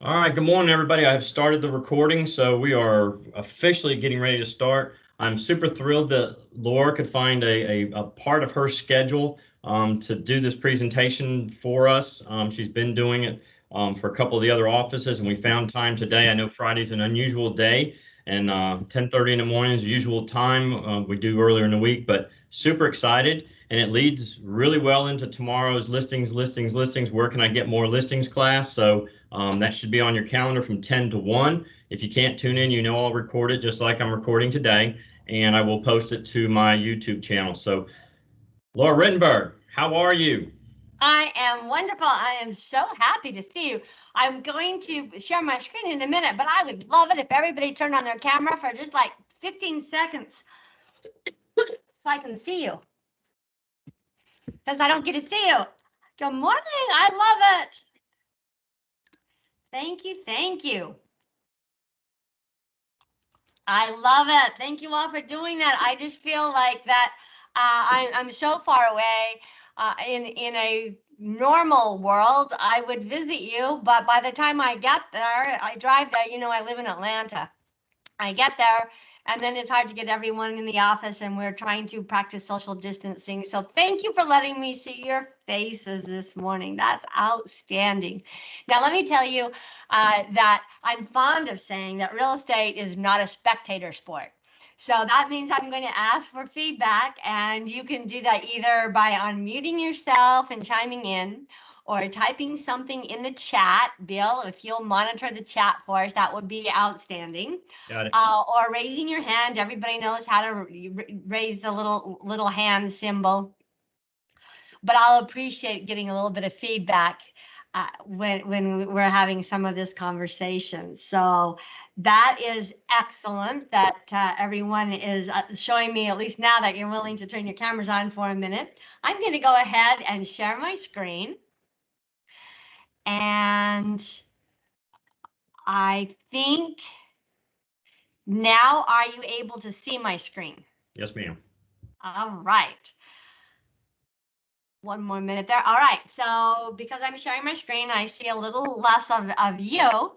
All right, good morning, everybody. I have started the recording, so we are officially getting ready to start. I'm super thrilled that Laura could find a part of her schedule to do this presentation for us. She's been doing it for a couple of the other offices, and we found time today. I know Friday's an unusual day, and 10:30 in the morning is the usual time. We do earlier in the week, but super excited, and it leads really well into tomorrow's listings. Where can I get more listings class? So that should be on your calendar from 10 to 1. If you can't tune in, you know I'll record it just like I'm recording today, and I will post it to my YouTube channel. So, Laura Rittenberg, how are you? I am wonderful. I am so happy to see you. I'm going to share my screen in a minute, but I would love it if everybody turned on their camera for just like 15 seconds so I can see you. Because I don't get to see you. Good morning. I love it. Thank you. Thank you. I love it. Thank you all for doing that. I just feel like that I'm so far away. In a normal world, I would visit you, but by the time I get there, I drive there. You know, I live in Atlanta. I get there, and then it's hard to get everyone in the office, and we're trying to practice social distancing. So thank you for letting me see your faces this morning. That's outstanding. Now, let me tell you that I'm fond of saying that real estate is not a spectator sport. So that means I'm going to ask for feedback, and you can do that either by unmuting yourself and chiming in, or typing something in the chat. Bill, if you'll monitor the chat for us, that would be outstanding. Got it. Or raising your hand. Everybody knows how to raise the little hand symbol. But I'll appreciate getting a little bit of feedback when we're having some of this conversation. So that is excellent that everyone is showing me, at least now that you're willing to turn your cameras on for a minute. I'm going to go ahead and share my screen. And I think now, are you able to see my screen? Yes, ma'am. All right. One more minute there. All right. So because I'm sharing my screen, I see a little less of you.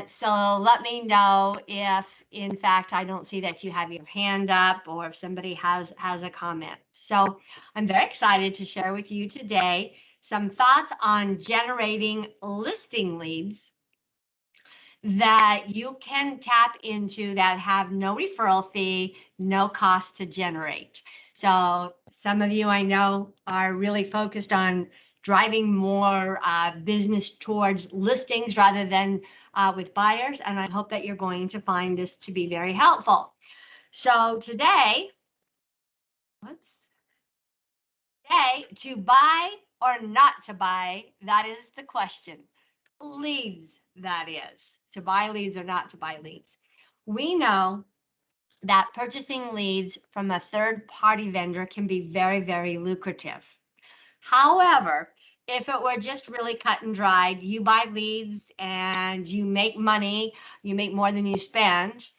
So let me know if, in fact, I don't see that you have your hand up or if somebody has a comment. So I'm very excited to share with you today some thoughts on generating listing leads that you can tap into that have no referral fee, no cost to generate. So some of you I know are really focused on driving more business towards listings rather than with buyers, and I hope that you're going to find this to be very helpful. So today, to buy or not to buy, that is the question. Leads, that is, to buy leads or not to buy leads. We know that purchasing leads from a third-party vendor can be very, very lucrative. However, if it were just really cut and dried, you buy leads and you make money, you make more than you spend.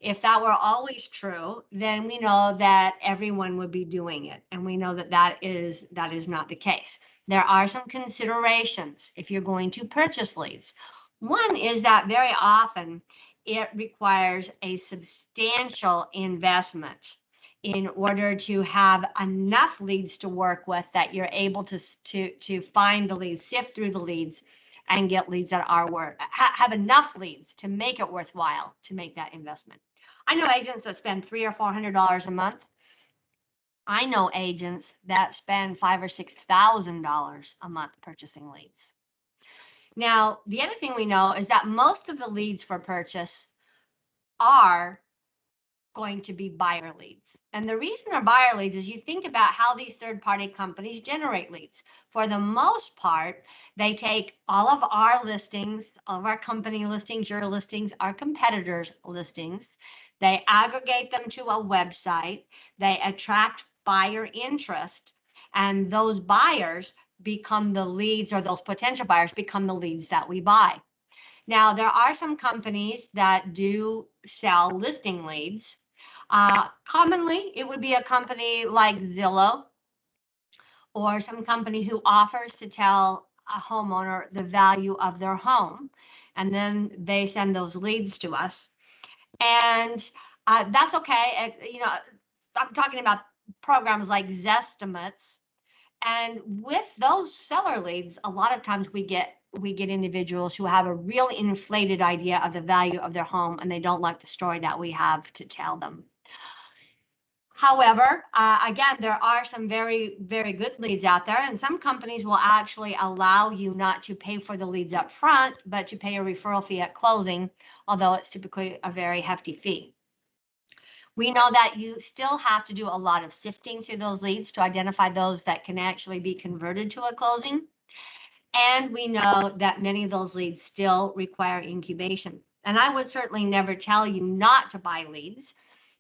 If that were always true, then we know that everyone would be doing it. And we know that that is not the case. There are some considerations if you're going to purchase leads. One is that very often it requires a substantial investment in order to have enough leads to work with that you're able to find the leads, sift through the leads, and get leads that are have enough leads to make it worthwhile to make that investment. I know agents that spend $300 or $400 a month. I know agents that spend $5,000 or $6,000 a month purchasing leads. Now, the other thing we know is that most of the leads for purchase are going to be buyer leads. And the reason they're buyer leads is you think about how these third-party companies generate leads. For the most part, they take all of our listings, all of our company listings, your listings, our competitors' listings. They aggregate them to a website. They attract buyer interest, and those buyers become the leads, or those potential buyers become the leads that we buy. Now, there are some companies that do sell listing leads. Commonly, it would be a company like Zillow or some company who offers to tell a homeowner the value of their home, and then they send those leads to us. And that's okay. You know, I'm talking about programs like Zestimates. And with those seller leads, a lot of times we get individuals who have a real inflated idea of the value of their home, and they don't like the story that we have to tell them. However, again, there are some very, very good leads out there, and some companies will actually allow you not to pay for the leads up front, but to pay a referral fee at closing, although it's typically a very hefty fee. We know that you still have to do a lot of sifting through those leads to identify those that can actually be converted to a closing. And we know that many of those leads still require incubation. And I would certainly never tell you not to buy leads.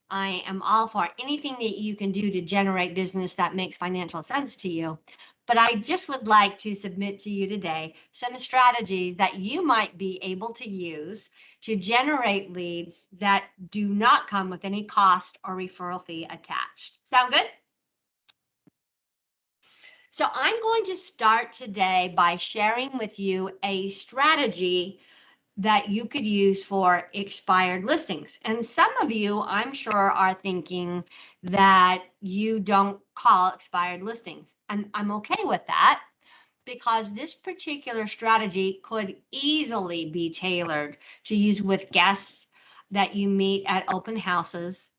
I am all for anything that you can do to generate business that makes financial sense to you. But I just would like to submit to you today some strategies that you might be able to use to generate leads that do not come with any cost or referral fee attached. Sound good? So I'm going to start today by sharing with you a strategy that you could use for expired listings. And some of you, I'm sure, are thinking that you don't call expired listings. And I'm okay with that, because this particular strategy could easily be tailored to use with guests that you meet at open houses.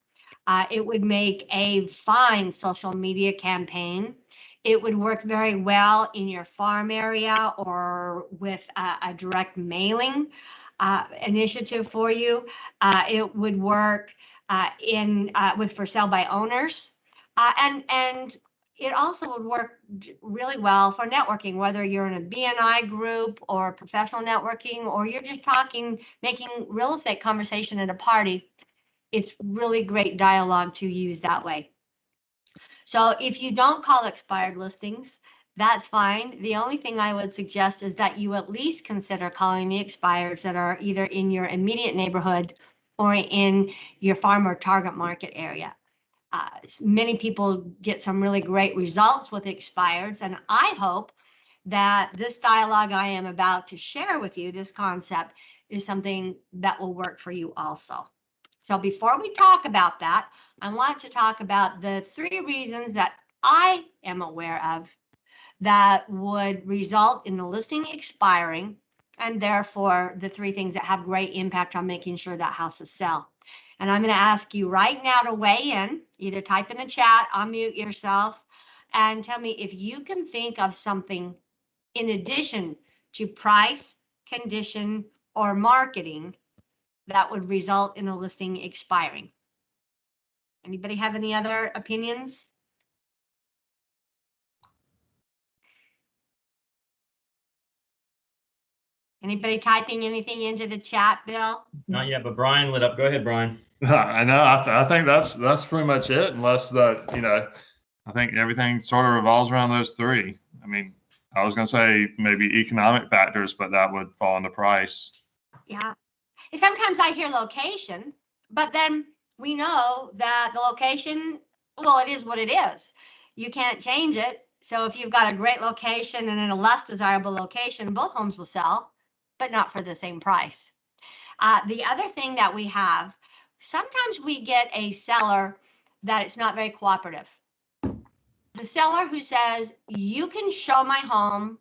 It would make a fine social media campaign. It would work very well in your farm area or with a direct mailing initiative for you. It would work with for sale by owners, and it also would work really well for networking, whether you're in a BNI group or professional networking, or you're just talking, making real estate conversation at a party. It's really great dialogue to use that way. So if you don't call expired listings, that's fine. The only thing I would suggest is that you at least consider calling the expireds that are either in your immediate neighborhood or in your farm or target market area. Many people get some really great results with expireds, and I hope that this dialogue I am about to share with you, this concept, is something that will work for you also. So before we talk about that, I want to talk about the 3 reasons that I am aware of that would result in the listing expiring, and therefore the 3 things that have great impact on making sure that houses sell. And I'm going to ask you right now to weigh in, either type in the chat, unmute yourself, and tell me if you can think of something in addition to price, condition, or marketing that would result in a listing expiring. Anybody have any other opinions? Anybody typing anything into the chat, Bill? Not yet, but Brian lit up. Go ahead, Brian. I know. I think that's pretty much it, unless I think everything sort of revolves around those 3. I mean, I was going to say maybe economic factors, but that would fall into price. Yeah. And sometimes I hear location, but then we know that the location, well, it is what it is. You can't change it. So if you've got a great location and in a less desirable location, both homes will sell, but not for the same price. The other thing that we have, sometimes we get a seller that is not very cooperative. The seller who says, you can show my home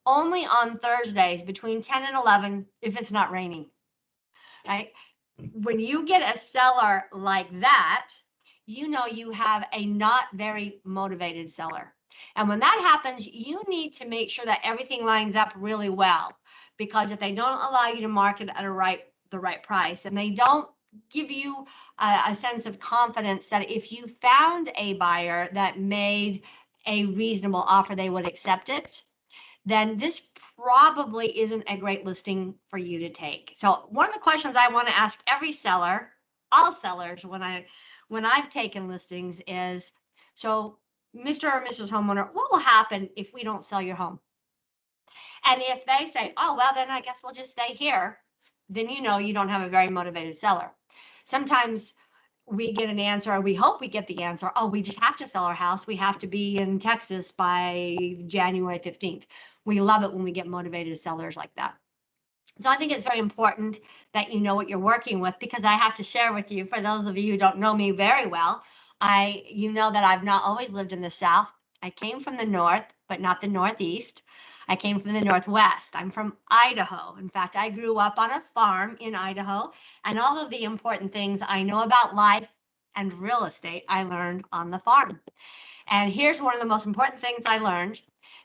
only on Thursdays between 10 and 11 if it's not raining, right? When you get a seller like that, you know you have a not very motivated seller. And when that happens, you need to make sure that everything lines up really well, because if they don't allow you to market at the right price, and they don't give you a sense of confidence that if you found a buyer that made a reasonable offer, they would accept it, then this probably isn't a great listing for you to take. So one of the questions I want to ask every seller, all sellers, when I've taken listings is, so Mr. or Mrs. Homeowner, what will happen if we don't sell your home? And if they say, oh, well, then I guess we'll just stay here, then you know you don't have a very motivated seller. Sometimes we get an answer, or we hope we get the answer, oh, we just have to sell our house. We have to be in Texas by January 15th. We love it when we get motivated sellers like that. So I think it's very important that you know what you're working with, because I have to share with you, for those of you who don't know me very well, you know that I've not always lived in the South. I came from the North, but not the Northeast. I came from the Northwest. I'm from Idaho. In fact, I grew up on a farm in Idaho, and all of the important things I know about life and real estate I learned on the farm. And here's one of the most important things I learned,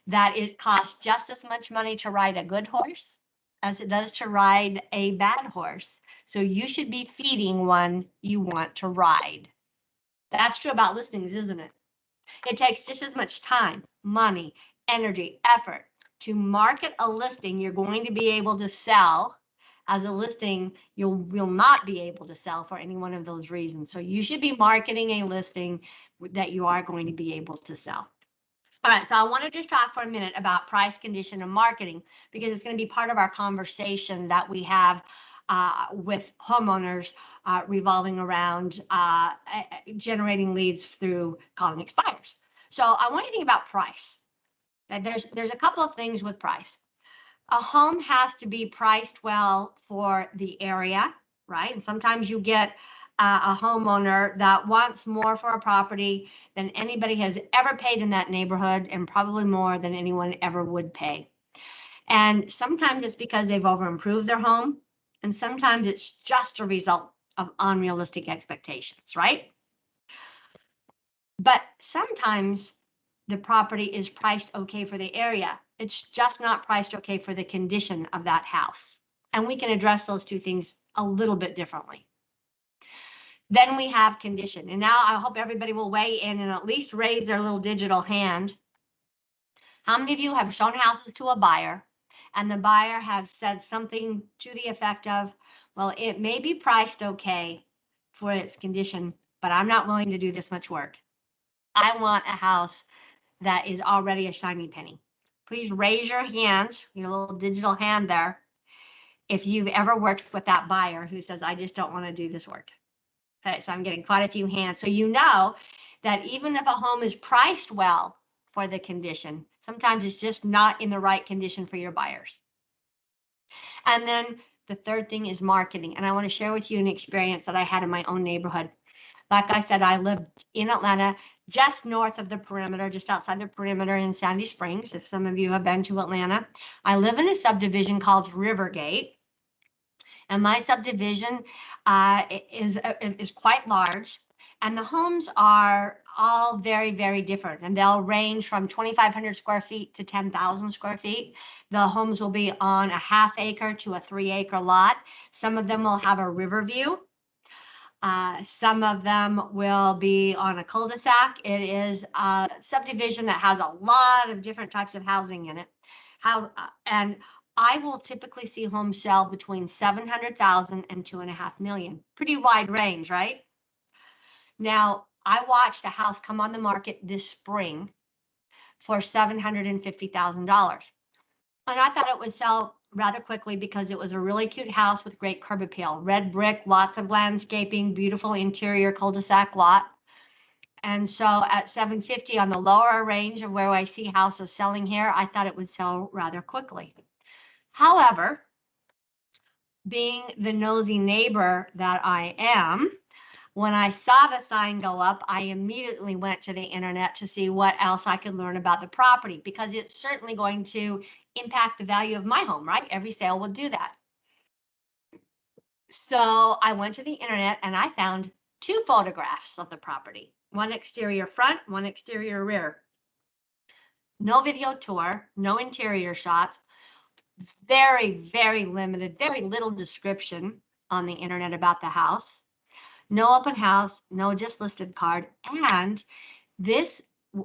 that it costs just as much money to ride a good horse as it does to ride a bad horse. So you should be feeding one you want to ride. That's true about listings, isn't it? It takes just as much time, money, energy, effort to market a listing you're going to be able to sell as a listing you will not be able to sell for any one of those reasons. So you should be marketing a listing that you are going to be able to sell. All right, so I want to just talk for a minute about price, condition, and marketing, because it's going to be part of our conversation that we have with homeowners revolving around generating leads through calling expires. So I want you to think about price. There's a couple of things with price. A home has to be priced well for the area, right? And sometimes you get a homeowner that wants more for a property than anybody has ever paid in that neighborhood, and probably more than anyone ever would pay. And sometimes it's because they've overimproved their home, and sometimes it's just a result of unrealistic expectations, right? But sometimes the property is priced okay for the area. It's just not priced okay for the condition of that house. And we can address those two things a little bit differently. Then we have condition. And now I hope everybody will weigh in and at least raise their little digital hand. How many of you have shown houses to a buyer and the buyer has said something to the effect of, well, it may be priced okay for its condition, but I'm not willing to do this much work. I want a house that is already a shiny penny. Please raise your hand, your little digital hand there, if you've ever worked with that buyer who says, I just don't want to do this work. Okay, so I'm getting quite a few hands. So you know that even if a home is priced well for the condition, sometimes it's just not in the right condition for your buyers. And then the third thing is marketing. And I want to share with you an experience that I had in my own neighborhood. Like I said, I lived in Atlanta, just north of the perimeter, just outside the perimeter in Sandy Springs, if some of you have been to Atlanta. I live in a subdivision called Rivergate, and my subdivision is quite large, and the homes are all very, very different, and they'll range from 2,500 square feet to 10,000 square feet. The homes will be on a half acre to a 3-acre lot. Some of them will have a river view. Some of them will be on a cul-de-sac. It is a subdivision that has a lot of different types of housing in it. And I will typically see homes sell between 700,000 and 2.5 million. Pretty wide range, right? Now, I watched a house come on the market this spring for $750,000. And I thought it would sell rather quickly because it was a really cute house with great curb appeal. Red brick, lots of landscaping, beautiful interior cul-de-sac lot. And so at 750 on the lower range of where I see houses selling here, I thought it would sell rather quickly. However, being the nosy neighbor that I am, when I saw the sign go up, I immediately went to the internet to see what else I could learn about the property, because it's certainly going to impact the value of my home, right? Every sale will do that. So I went to the internet and I found 2 photographs of the property, one exterior front, one exterior rear. No video tour, no interior shots, very, very limited, very little description on the internet about the house. No open house, no just listed card. And this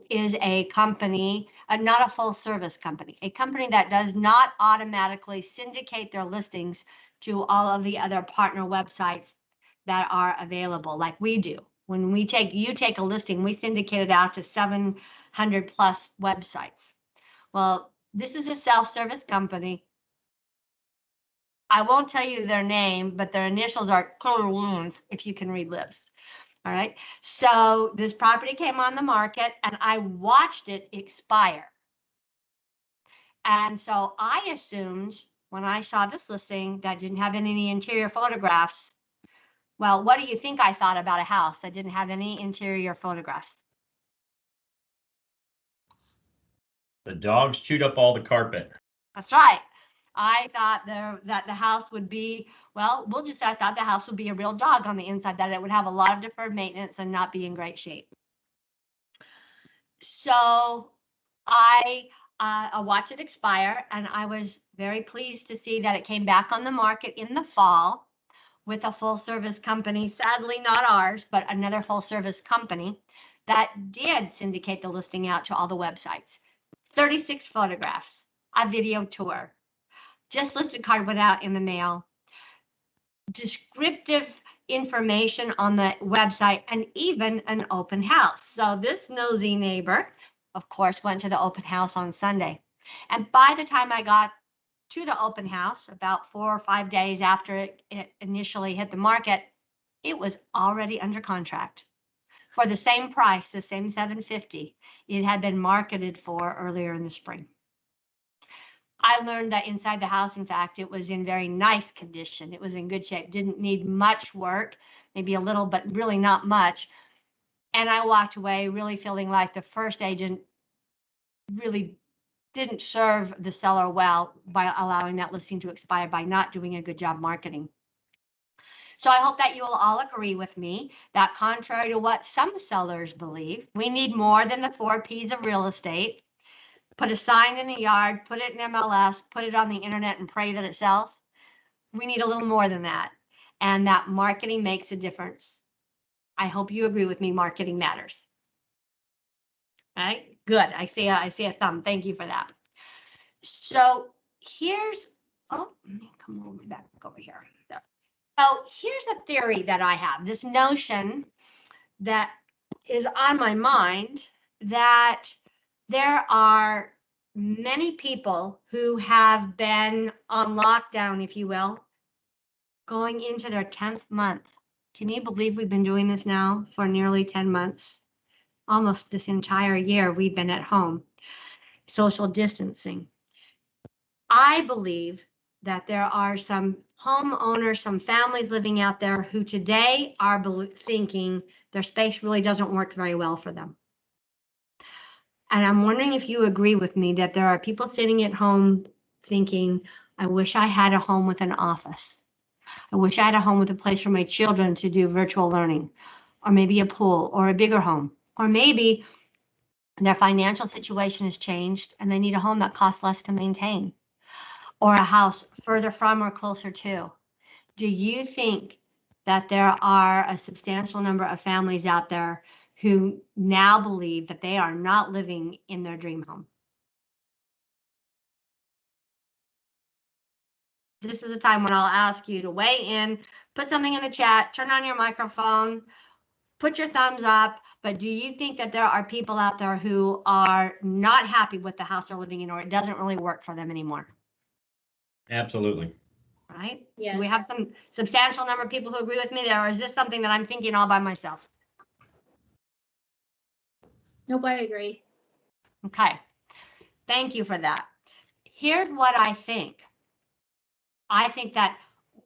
is a company, not a full service company, a company that does not automatically syndicate their listings to all of the other partner websites that are available like we do. When you take a listing, we syndicate it out to 700 plus websites. Well, this is a self-service company. I won't tell you their name, but their initials are Killer Wounds, if you can read lips. All right. So this property came on the market and I watched it expire. And so I assumed when I saw this listing that didn't have any interior photographs. Well, what do you think I thought about a house that didn't have any interior photographs? The dogs chewed up all the carpet. That's right. I thought that the house would be, well, I thought the house would be a real dog on the inside, that it would have a lot of deferred maintenance and not be in great shape. So I watched it expire, and I was very pleased to see that it came back on the market in the fall with a full service company, sadly not ours, but another full service company that did syndicate the listing out to all the websites. 36 photographs, a video tour, just listed card went out in the mail, descriptive information on the website, and even an open house. So this nosy neighbor, of course, went to the open house on Sunday. And by the time I got to the open house, about 4 or 5 days after it initially hit the market, it was already under contract for the same price, the same $750 it had been marketed for earlier in the spring. I learned that inside the house, in fact, it was in very nice condition. It was in good shape, didn't need much work, maybe a little, but really not much. And I walked away really feeling like the first agent really didn't serve the seller well by allowing that listing to expire, by not doing a good job marketing. So I hope that you will all agree with me that contrary to what some sellers believe, we need more than the 4 Ps of real estate. Put a sign in the yard, put it in MLS, put it on the internet and pray that it sells. We need a little more than that. And that marketing makes a difference. I hope you agree with me, marketing matters. All right, good. I see a thumb. Thank you for that. So here's, oh, come on back over here. There. So here's a theory that I have, this notion that is on my mind, that there are many people who have been on lockdown, if you will, going into their 10th month. Can you believe we've been doing this now for nearly 10 months? Almost this entire year we've been at home, social distancing. I believe that there are some homeowners, some families living out there who today are thinking their space really doesn't work very well for them. And I'm wondering if you agree with me that there are people sitting at home thinking, I wish I had a home with an office. I wish I had a home with a place for my children to do virtual learning, or maybe a pool, or a bigger home, or maybe their financial situation has changed and they need a home that costs less to maintain, or a house further from or closer to. Do you think that there are a substantial number of families out there who now believe that they are not living in their dream home? This is a time when I'll ask you to weigh in, put something in the chat, turn on your microphone, put your thumbs up. But do you think that there are people out there who are not happy with the house they're living in, or it doesn't really work for them anymore? Absolutely. Right? Yes. Do we have some substantial number of people who agree with me there, or is this something that I'm thinking all by myself? Nope, I agree. Okay. Thank you for that. Here's what I think. I think that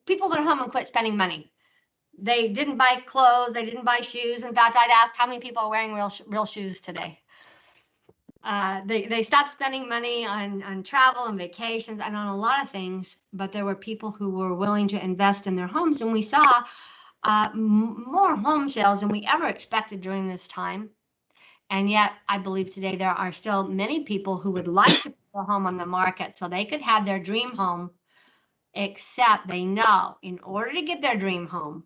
people went home and quit spending money. They didn't buy clothes. They didn't buy shoes. In fact, I'd ask how many people are wearing real shoes today. They stopped spending money on travel and vacations and on a lot of things, but there were people who were willing to invest in their homes, and we saw more home sales than we ever expected during this time. And yet, I believe today there are still many people who would like to put a home on the market so they could have their dream home, except they know in order to get their dream home,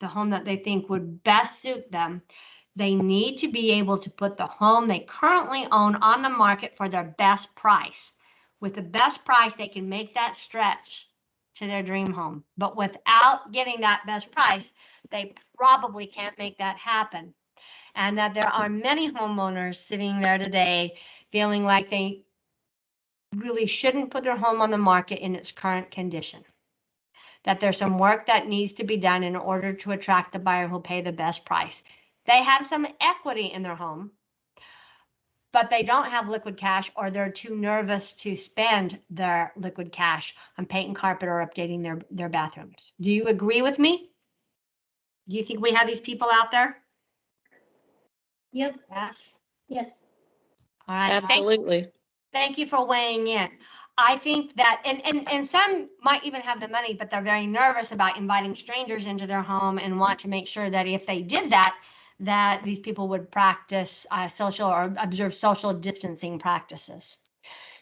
the home that they think would best suit them, they need to be able to put the home they currently own on the market for their best price. With the best price, they can make that stretch to their dream home. But without getting that best price, they probably can't make that happen. And that there are many homeowners sitting there today feeling like they really shouldn't put their home on the market in its current condition. That there's some work that needs to be done in order to attract the buyer who'll pay the best price. They have some equity in their home, but they don't have liquid cash, or they're too nervous to spend their liquid cash on paint and carpet or updating their bathrooms. Do you agree with me? Do you think we have these people out there? Yep. Yes. Yes. All right. Absolutely. Thank you for weighing in. I think that, and some might even have the money, but they're very nervous about inviting strangers into their home and want to make sure that if they did that, that these people would practice social or observe social distancing practices.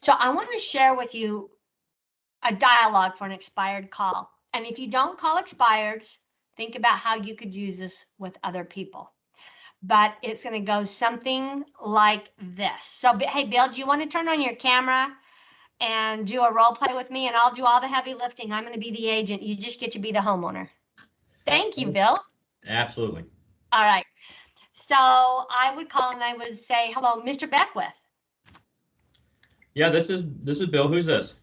So I want to share with you a dialogue for an expired call. And if you don't call expireds, think about how you could use this with other people. But it's going to go something like this. So, hey, Bill, do you want to turn on your camera and do a role play with me, and I'll do all the heavy lifting? I'm going to be the agent. You just get to be the homeowner. Thank you, Bill. Absolutely. All right. So I would call and I would say, hello, Mr. Beckwith. Yeah, this is Bill. Who's this?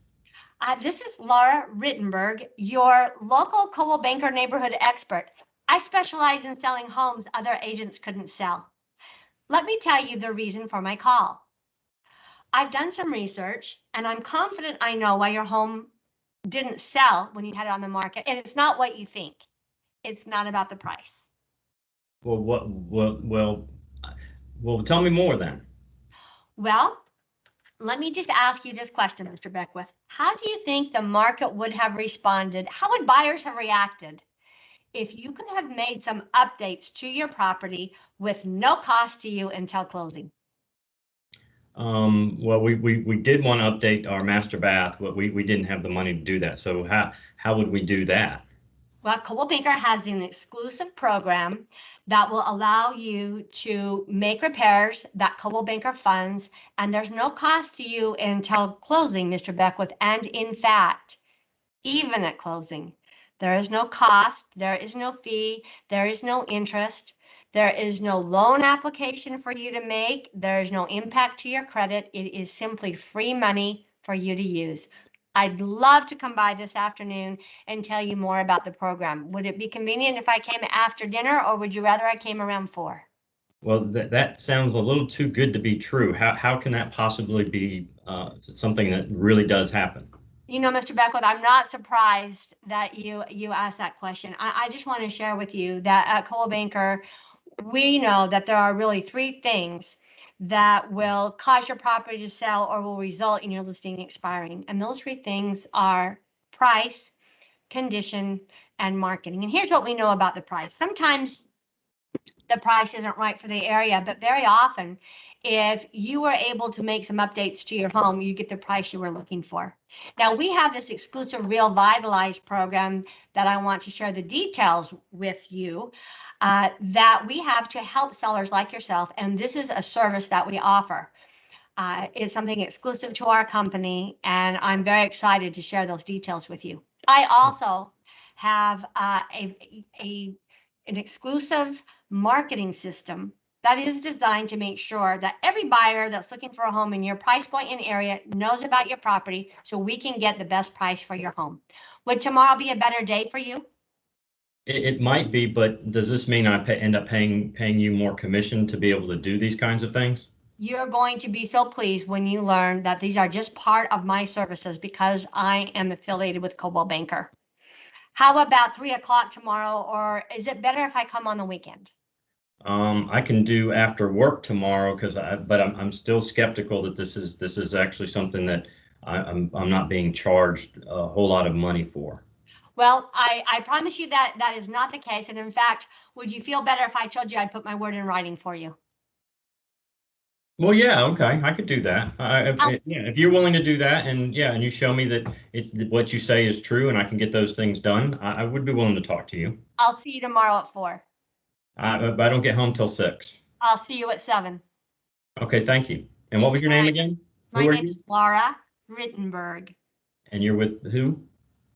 This is Laura Rittenberg, your local Coldwell Banker neighborhood expert. I specialize in selling homes other agents couldn't sell. Let me tell you the reason for my call. I've done some research and I'm confident I know why your home didn't sell when you had it on the market. And it's not what you think. It's not about the price. Well, tell me more then. Well, let me just ask you this question, Mr. Beckwith. How do you think the market would have responded? How would buyers have reacted if you could have made some updates to your property with no cost to you until closing? Well, we did want to update our master bath, but we didn't have the money to do that. So how would we do that? Well, Coldwell Banker has an exclusive program that will allow you to make repairs that Coldwell Banker funds, and there's no cost to you until closing, Mr. Beckwith. And in fact, even at closing, there is no cost, there is no fee, there is no interest, there is no loan application for you to make, there is no impact to your credit. It is simply free money for you to use. I'd love to come by this afternoon and tell you more about the program. Would it be convenient if I came after dinner, or would you rather I came around 4? Well, that sounds a little too good to be true. How can that possibly be something that really does happen? You know, Mr. Beckwith, I'm not surprised that you asked that question. I just want to share with you that at Coldwell Banker, we know that there are really 3 things that will cause your property to sell or will result in your listing expiring. And those 3 things are price, condition, and marketing. And here's what we know about the price. Sometimes the price isn't right for the area, but very often, if you were able to make some updates to your home, you get the price you were looking for. Now, we have this exclusive Real Vitalize program that I want to share the details with you that we have to help sellers like yourself. And this is a service that we offer. It's something exclusive to our company, and I'm very excited to share those details with you. I also have an exclusive marketing system that is designed to make sure that every buyer that's looking for a home in your price point and area knows about your property, so we can get the best price for your home. Would tomorrow be a better day for you? It might be, but does this mean I end up paying you more commission to be able to do these kinds of things? You're going to be so pleased when you learn that these are just part of my services because I am affiliated with Coldwell Banker. How about 3 o'clock tomorrow, or is it better if I come on the weekend? I can do after work tomorrow but I'm still skeptical that this is actually something that I'm not being charged a whole lot of money for. Well, I promise you that that is not the case. And in fact, would you feel better if I told you I'd put my word in writing for you? Well, yeah, okay, I could do that. If you're willing to do that, and you show me that what you say is true, and I can get those things done, I would be willing to talk to you. I'll see you tomorrow at 4. But I don't get home till 6. I'll see you at 7. Okay, thank you. And what was your name again? My Who are name you? is Laura Rittenberg. And you're with who?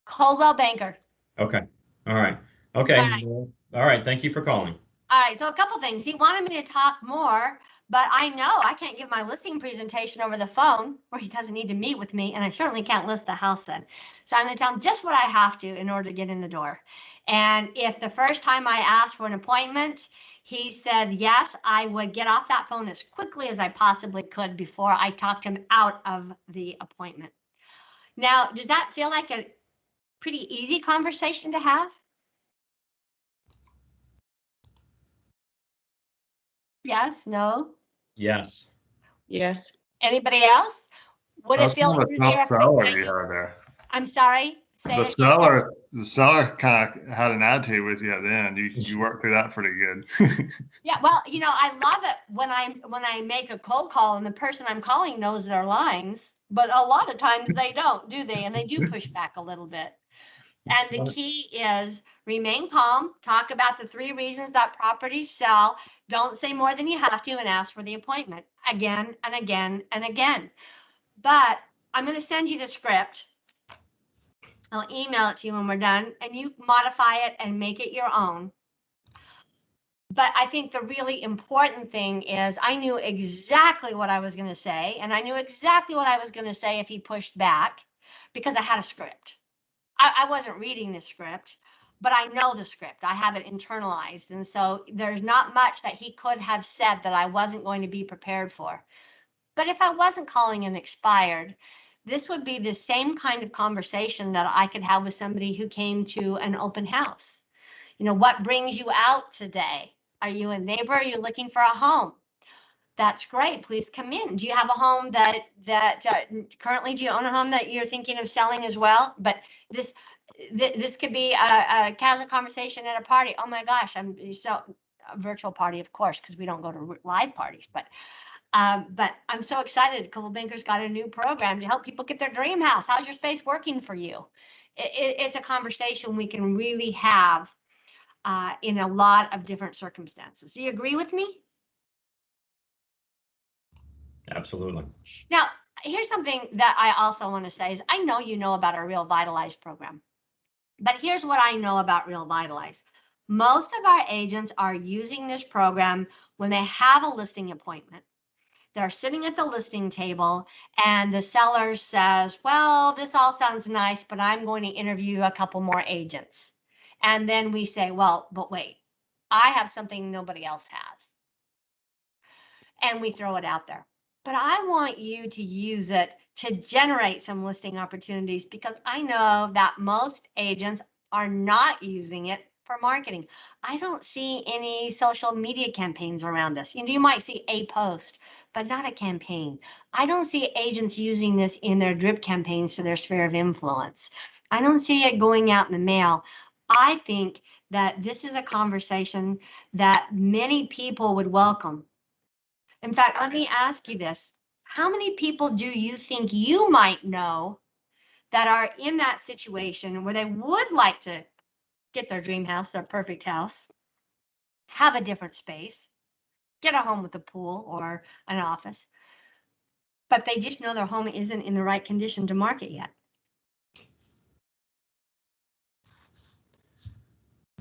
Coldwell Banker. Okay. All right. Okay. All right. Well, all right. Thank you for calling. All right, so a couple things. He wanted me to talk more But I know I can't give my listing presentation over the phone where he doesn't need to meet with me, and I certainly can't list the house then. So I'm going to tell him just what I have to in order to get in the door. And if the first time I asked for an appointment, he said yes, I would get off that phone as quickly as I possibly could before I talked him out of the appointment. Now, does that feel like a pretty easy conversation to have? Yes, no? Yes. Yes. Anybody else? Would it That's feel kind of a easier tough if I seller sent you you? had there. I'm sorry. Say The it again. seller kind of had an attitude with you at the end. You worked through that pretty good. Yeah, well, I love it when I make a cold call and the person I'm calling knows their lines, but a lot of times they don't, do they? And they do push back a little bit. And the key is remain calm, talk about the 3 reasons that properties sell, don't say more than you have to, and ask for the appointment again and again and again. But I'm going to send you the script. I'll email it to you when we're done, and you modify it and make it your own. But I think the really important thing is I knew exactly what I was going to say, and I knew exactly what I was going to say if he pushed back because I had a script. I wasn't reading the script, but I know the script. I have it internalized. And so there's not much that he could have said that I wasn't going to be prepared for. But if I wasn't calling an expired, this would be the same kind of conversation that I could have with somebody who came to an open house. What brings you out today? Are you a neighbor? Are you looking for a home? That's great. Please come in. Do you have a home that currently, do you own a home that you're thinking of selling as well? But this could be a casual conversation at a party. Oh my gosh, I'm so a virtual party, of course, because we don't go to live parties. But I'm so excited. Coldwell Banker's got a new program to help people get their dream house. How's your space working for you? It's a conversation we can really have in a lot of different circumstances. Do you agree with me? Absolutely. Now, here's something that I also want to say is I know you know about our Real Vitalize program, but here's what I know about Real Vitalize. Most of our agents are using this program when they have a listing appointment. They're sitting at the listing table and the seller says, well, this all sounds nice, but I'm going to interview a couple more agents. And then we say, well, but wait, I have something nobody else has. And we throw it out there. But I want you to use it to generate some listing opportunities because I know that most agents are not using it for marketing. I don't see any social media campaigns around this. You might see a post, but not a campaign. I don't see agents using this in their drip campaigns to their sphere of influence. I don't see it going out in the mail. I think that this is a conversation that many people would welcome. In fact, let me ask you this. How many people do you think you might know that are in that situation where they would like to get their dream house, their perfect house, have a different space, get a home with a pool or an office, but they just know their home isn't in the right condition to market yet?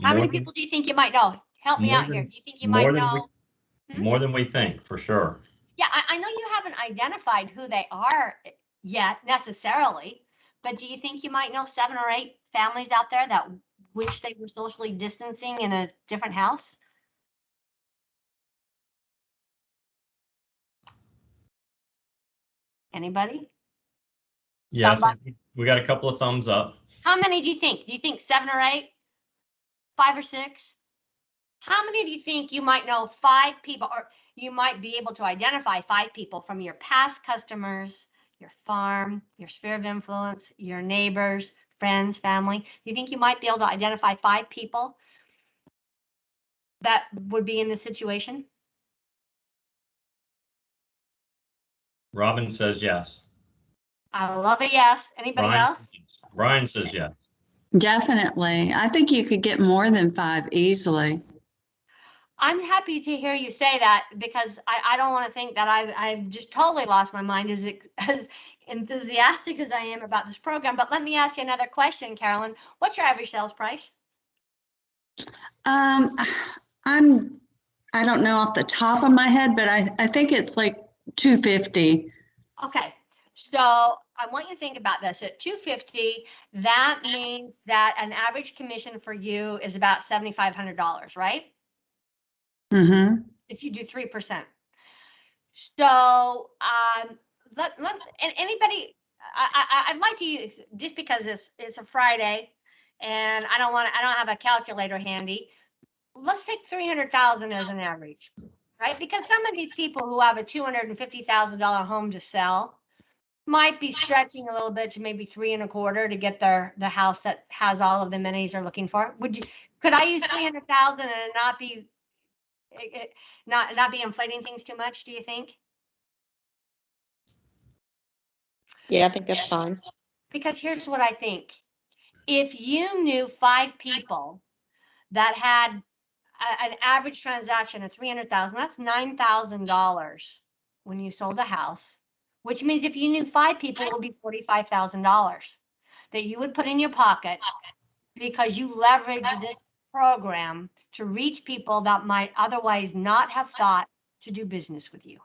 How many people do you think you might know? Help me out here. Do you think you might know? More than we think, for sure. Yeah, I know you haven't identified who they are yet necessarily, but do you think you might know 7 or 8 families out there that wish they were socially distancing in a different house? Anybody? Yes, Somebody? we got a couple of thumbs up. How many do you think? Do you think 7 or 8? 5 or 6? How many of you think you might know 5 people, or you might be able to identify 5 people from your past customers, your farm, your sphere of influence, your neighbors, friends, family? Do you think you might be able to identify 5 people that would be in this situation? Robin says yes. I love a yes. Anybody else? Brian says yes. Definitely. I think you could get more than 5 easily. I'm happy to hear you say that because I don't want to think that I've just totally lost my mind as enthusiastic as I am about this program. But let me ask you another question, Carolyn. What's your average sales price? I I don't know off the top of my head, but I think it's like 250. Okay, so I want you to think about this. At 250, that means that an average commission for you is about $7,500, right? Mm-hmm. If you do 3%. So, and anybody, I'd like to use, just because it's a Friday and I don't have a calculator handy. Let's take 300,000 as an average, right? Because some of these people who have a $250,000 home to sell might be stretching a little bit to maybe 3.25 to get the house that has all of the amenities they're looking for. Could I use 300,000 and not be not be inflating things too much, do you think? Yeah, I think that's fine. Because here's what I think. If you knew 5 people that had an average transaction of 300,000, that's $9,000 when you sold a house, which means if you knew 5 people, it would be $45,000 that you would put in your pocket because you leverage this program to reach people that might otherwise not have thought to do business with you.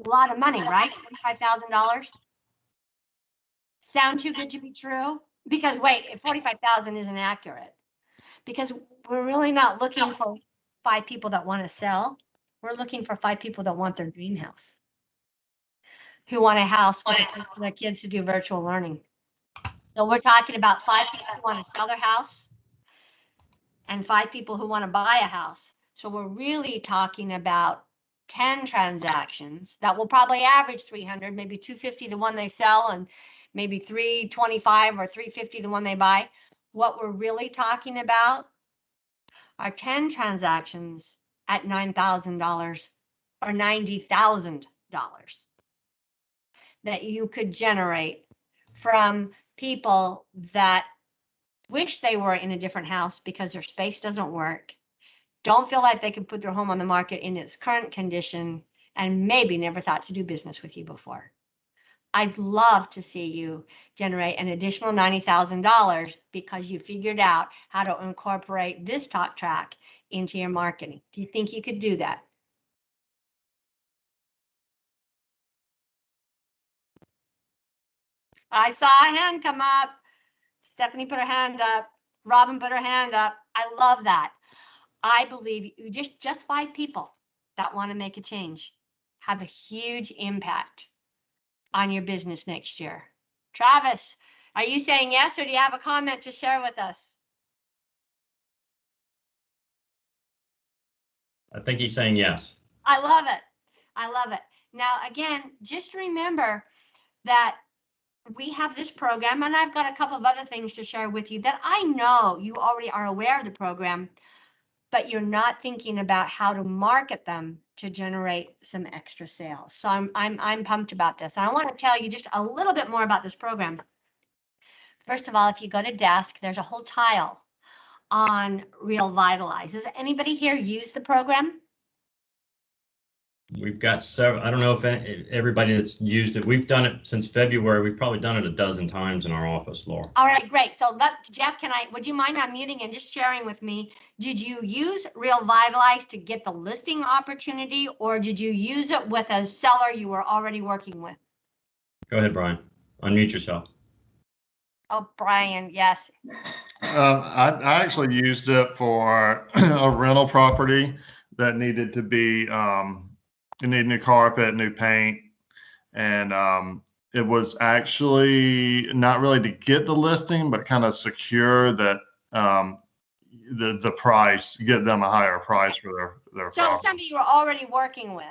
A lot of money, right? $45,000. Sound too good to be true? Because wait, 45,000 isn't accurate. Because we're really not looking for 5 people that want to sell. We're looking for 5 people that want their dream house, who want a house with a place for their kids to do virtual learning. So we're talking about 5 people who want to sell their house and 5 people who want to buy a house. So we're really talking about 10 transactions that will probably average 300, maybe 250 the one they sell, and maybe 325 or 350 the one they buy. What we're really talking about are 10 transactions at $9,000 or $90,000 that you could generate from people that wish they were in a different house because their space doesn't work, don't feel like they can put their home on the market in its current condition, and maybe never thought to do business with you before. I'd love to see you generate an additional $90,000 because you figured out how to incorporate this talk track into your marketing. Do you think you could do that? I saw a hand come up. Stephanie put her hand up. Robin put her hand up. I love that. I believe you just 5 people that want to make a change have a huge impact on your business next year. Travis, are you saying yes, or do you have a comment to share with us? I think he's saying yes. I love it. I love it. Now, again, just remember that we have this program, and I've got a couple of other things to share with you that I know you already are aware of the program, but you're not thinking about how to market them to generate some extra sales. So I'm pumped about this. I want to tell you just a little bit more about this program. First of all, if you go to desk, there's a whole tile on Real Vitalize. Does anybody here use the program? We've got several. I don't know if everybody that's used it. We've done it since February. We've probably done it a dozen times in our office, Laura. All right, great. So Jeff, would you mind unmuting and just sharing with me, did you use Real Vitalize to get the listing opportunity, or did you use it with a seller you were already working with? Go ahead, Brian. Unmute yourself. Oh, Brian, yes. I actually used it for a rental property that needed to be, it needed new carpet, new paint. And it was actually not really to get the listing, but kind of secure that the price, get them a higher price for their So property. somebody you were already working with.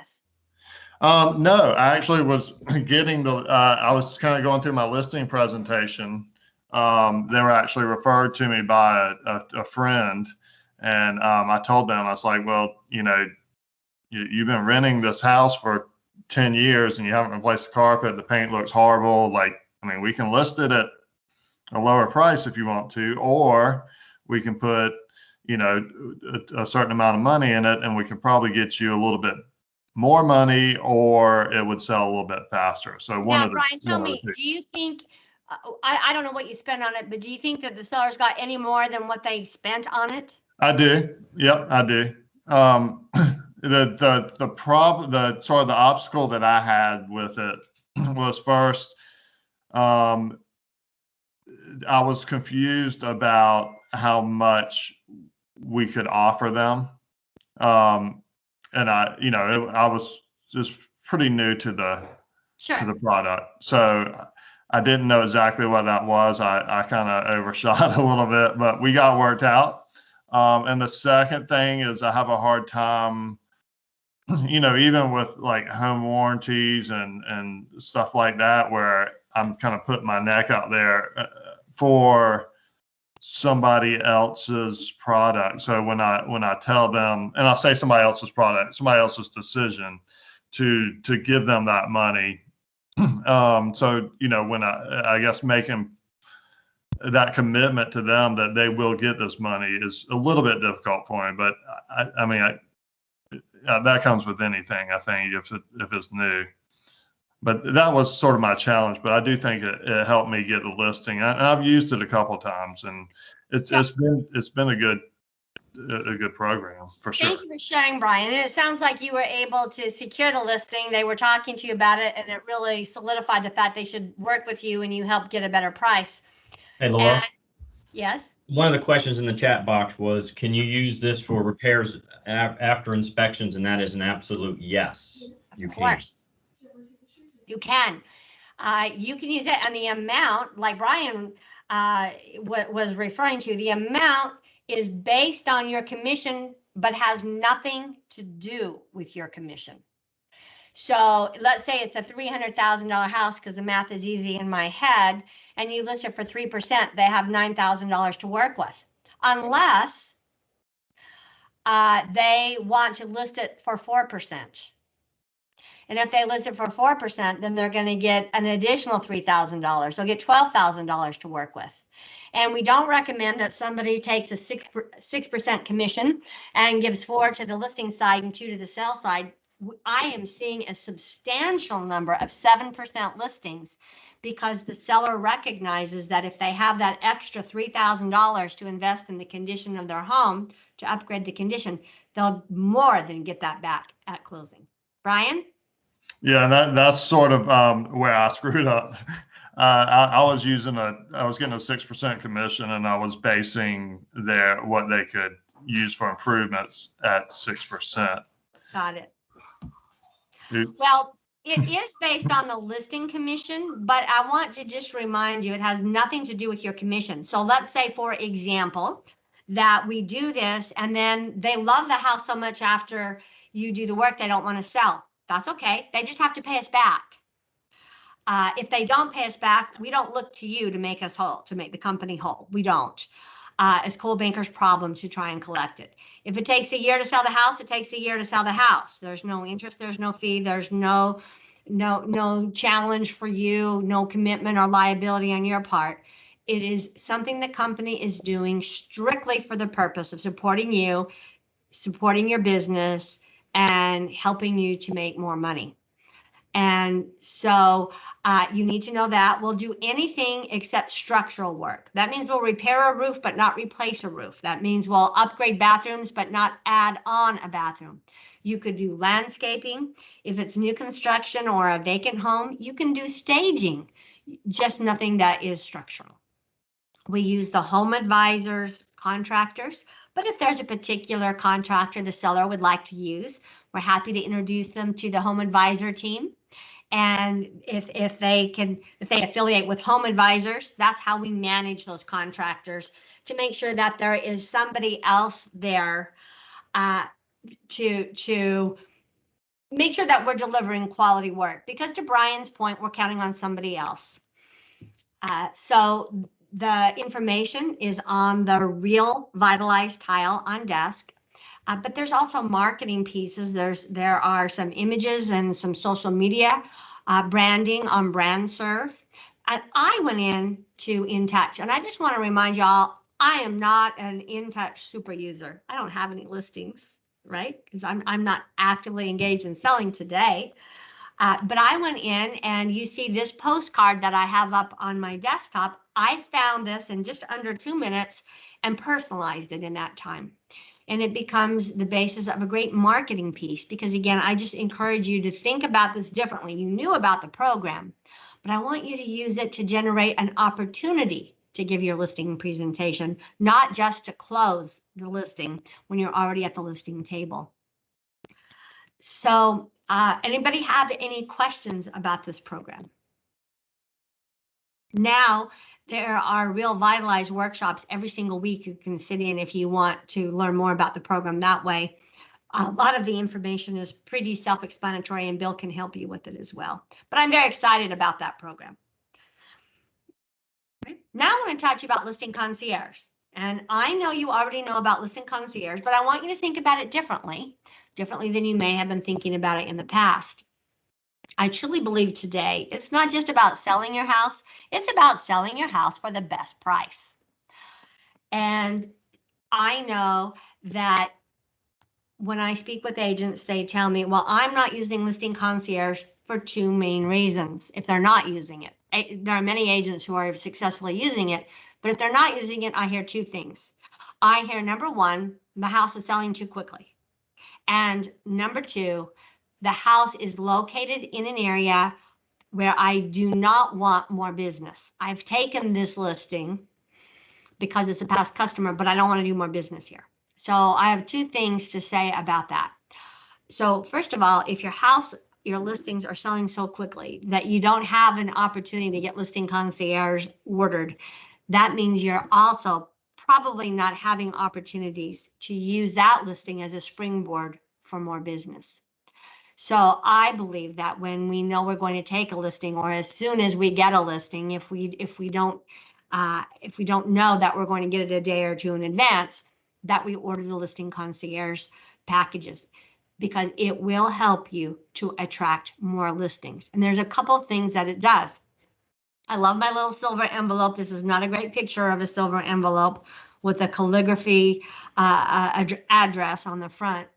No, I actually was getting I was kind of going through my listing presentation. They were actually referred to me by a friend. And I told them, I was like, well, you've been renting this house for 10 years and you haven't replaced the carpet. The paint looks horrible. We can list it at a lower price if you want to, or we can put, a certain amount of money in it and we can probably get you a little bit more money, or it would sell a little bit faster. So Brian, tell me, do you think, I don't know what you spent on it, but do you think that the sellers got any more than what they spent on it? I do. Yep, I do. The problem, the sort of the obstacle that I had with it was first, I was confused about how much we could offer them. And I was just pretty new to the Sure. product. So I didn't know exactly what that was. I kind of overshot a little bit, but we got worked out. And the second thing is I have a hard time, even with like home warranties and stuff like that, where I'm kind of putting my neck out there for somebody else's product. So when I tell them, and I'll say somebody else's product, somebody else's decision to give them that money. So when I guess making that commitment to them that they will get this money is a little bit difficult for me. But I mean, that comes with anything, I think, if it's new. But that was sort of my challenge. But I do think it helped me get the listing. I've used it a couple of times, and it's been a good program for sure. Thank you for sharing, Brian. And it sounds like you were able to secure the listing. They were talking to you about it, and it really solidified the fact they should work with you, and you helped get a better price. Hey, Laura. And, yes. One of the questions in the chat box was, can you use this for repairs after inspections? And that is an absolute yes. You Of can. course. You can. You can use it, and the amount, like Brian was referring to, the amount is based on your commission, but has nothing to do with your commission. So let's say it's a $300,000 house, because the math is easy in my head, and you list it for 3%, they have $9,000 to work with, unless they want to list it for 4%. And if they list it for 4%, then they're going to get an additional $3,000. They'll get $12,000 to work with. And we don't recommend that somebody takes a 6% commission and gives 4 to the listing side and 2 to the sell side. I am seeing a substantial number of 7% listings, because the seller recognizes that if they have that extra $3,000 to invest in the condition of their home to upgrade the condition, they'll more than get that back at closing. Brian? Yeah, and that's sort of where I screwed up. I was getting a 6% commission, and I was basing what they could use for improvements at 6%. Got it. Oops. Well, it is based on the listing commission, but I want to just remind you, it has nothing to do with your commission. So let's say, for example, that we do this, and then they love the house so much after you do the work, they don't want to sell. That's okay. They just have to pay us back. If they don't pay us back, we don't look to you to make us whole, to make the company whole. We don't. It's Coldwell Banker's problem to try and collect it. If it takes a year to sell the house, it takes a year to sell the house. There's no interest, there's no fee, there's no challenge for you, no commitment or liability on your part. It is something the company is doing strictly for the purpose of supporting you, supporting your business, and helping you to make more money. And so you need to know that. We'll do anything except structural work. That means we'll repair a roof, but not replace a roof. That means we'll upgrade bathrooms, but not add on a bathroom. You could do landscaping. If it's new construction or a vacant home, you can do staging, just nothing that is structural. We use the home advisors, contractors, but if there's a particular contractor the seller would like to use, we're happy to introduce them to the home advisor team. And if they affiliate with home advisors, that's how we manage those contractors, to make sure that there is somebody else there to make sure that we're delivering quality work. Because to Brian's point, we're counting on somebody else. So the information is on the real vitalized tile on desk. But there's also marketing pieces. There are some images and some social media branding on BrandServe. And I went in to InTouch, and I just want to remind y'all, I am not an InTouch super user. I don't have any listings, right? Because I'm not actively engaged in selling today. But I went in, and you see this postcard that I have up on my desktop. I found this in just under 2 minutes, and personalized it in that time. And it becomes the basis of a great marketing piece, because again, I just encourage you to think about this differently. You knew about the program, but I want you to use it to generate an opportunity to give your listing presentation, not just to close the listing when you're already at the listing table. So anybody have any questions about this program? Now, there are Real Vitalize workshops every single week you can sit in if you want to learn more about the program that way. A lot of the information is pretty self-explanatory, and Bill can help you with it as well. But I'm very excited about that program. Now I want to talk to you about Listing Concierge. And I know you already know about Listing Concierge, but I want you to think about it differently than you may have been thinking about it in the past. I truly believe today it's not just about selling your house, it's about selling your house for the best price. And I know that when I speak with agents, they tell me, well, I'm not using Listing Concierge for two main reasons. If they're not using it, there are many agents who are successfully using it, but if they're not using it, I hear two things. I hear, number one, the house is selling too quickly. And number two, the house is located in an area where I do not want more business. I've taken this listing because it's a past customer, but I don't want to do more business here. So I have two things to say about that. So first of all, if your listings are selling so quickly that you don't have an opportunity to get Listing Concierge ordered, that means you're also probably not having opportunities to use that listing as a springboard for more business. So I believe that when we know we're going to take a listing, or as soon as we get a listing, if we don't know that we're going to get it a day or two in advance, that we order the Listing Concierge packages, because it will help you to attract more listings. And there's a couple of things that it does. I love my little silver envelope. This is not a great picture of a silver envelope with a calligraphy address on the front,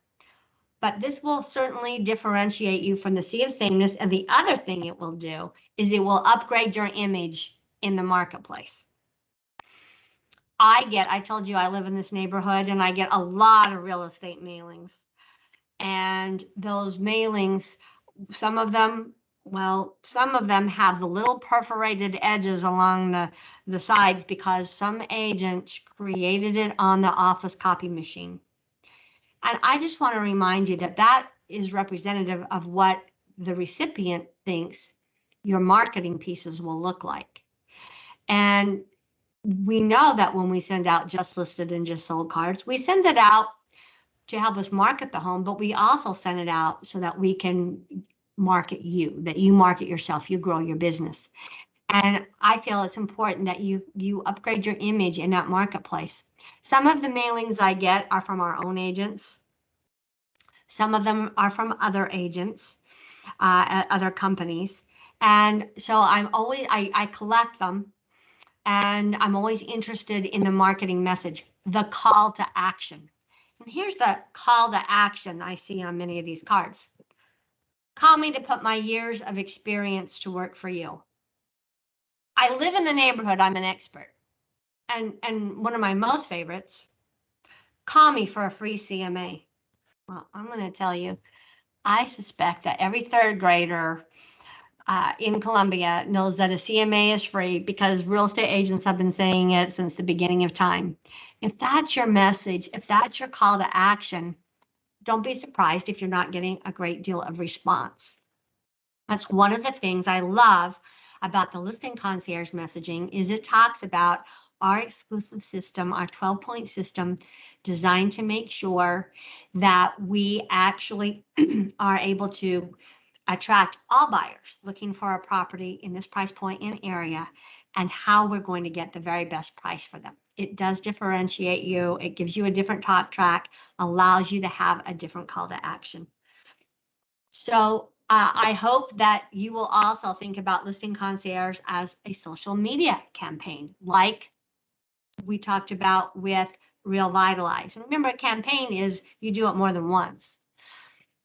but this will certainly differentiate you from the sea of sameness. And the other thing it will do is it will upgrade your image in the marketplace. I told you I live in this neighborhood, and I get a lot of real estate mailings. And those mailings, some of them have the little perforated edges along the sides because some agent created it on the office copy machine. And I just want to remind you that that is representative of what the recipient thinks your marketing pieces will look like. And we know that when we send out just listed and just sold cards, we send it out to help us market the home, but we also send it out so that we can market you, that you market yourself, you grow your business. And I feel it's important that you upgrade your image in that marketplace. Some of the mailings I get are from our own agents. Some of them are from other agents at other companies. And so I collect them, and I'm always interested in the marketing message, the call to action. And here's the call to action I see on many of these cards. Call me to put my years of experience to work for you. I live in the neighborhood, I'm an expert. And one of my most favorites, call me for a free CMA. Well, I'm going to tell you, I suspect that every third grader in Columbia knows that a CMA is free, because real estate agents have been saying it since the beginning of time. If that's your message, if that's your call to action, don't be surprised if you're not getting a great deal of response. That's one of the things I love about the Listing Concierge messaging, is it talks about our exclusive system, our 12-point system, designed to make sure that we actually are able to attract all buyers looking for a property in this price point and area, and how we're going to get the very best price for them. It does differentiate you. It gives you a different talk track, allows you to have a different call to action. So I hope that you will also think about Listing Concierge as a social media campaign, like we talked about with Real Vitalize. And remember, a campaign is you do it more than once.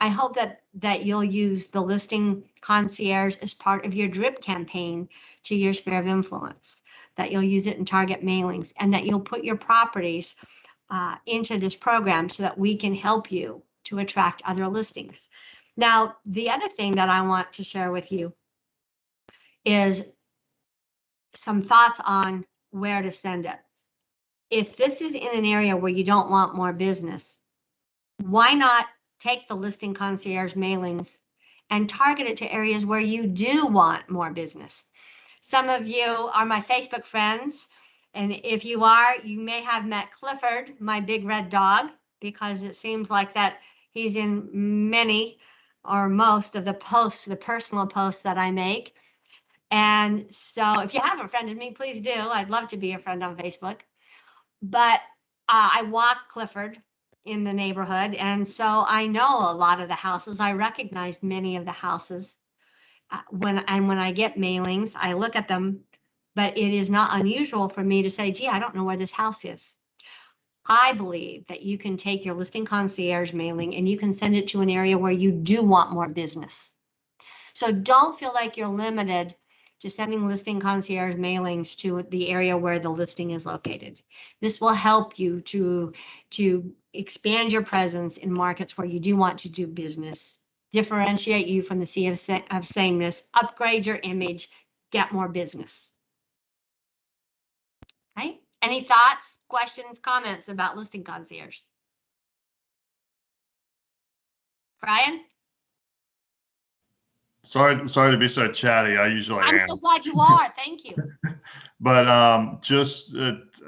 I hope that you'll use the Listing Concierge as part of your drip campaign to your sphere of influence. that you'll use it in target mailings, and that you'll put your properties into this program so that we can help you to attract other listings. Now, the other thing that I want to share with you is some thoughts on where to send it. If this is in an area where you don't want more business, why not take the listing concierge mailings and target it to areas where you do want more business? Some of you are my Facebook friends, and if you are, you may have met Clifford, my big red dog, because it seems like that he's in many or most of the posts, the personal posts that I make. And so if you haven't friended me, please do. I'd love to be a friend on Facebook. But I walk Clifford in the neighborhood, and so I know a lot of the houses. I recognize many of the houses. When I get mailings, I look at them, but it is not unusual for me to say, gee, I don't know where this house is. I believe that you can take your listing concierge mailing and you can send it to an area where you do want more business. So don't feel like you're limited to sending listing concierge mailings to the area where the listing is located. This will help you to expand your presence in markets where you do want to do business, differentiate you from the sea of sameness, upgrade your image, get more business. Right? Any thoughts, questions, comments about listing concierge? Brian? Sorry to be so chatty. I usually I'm am. so glad you are. Thank you. But just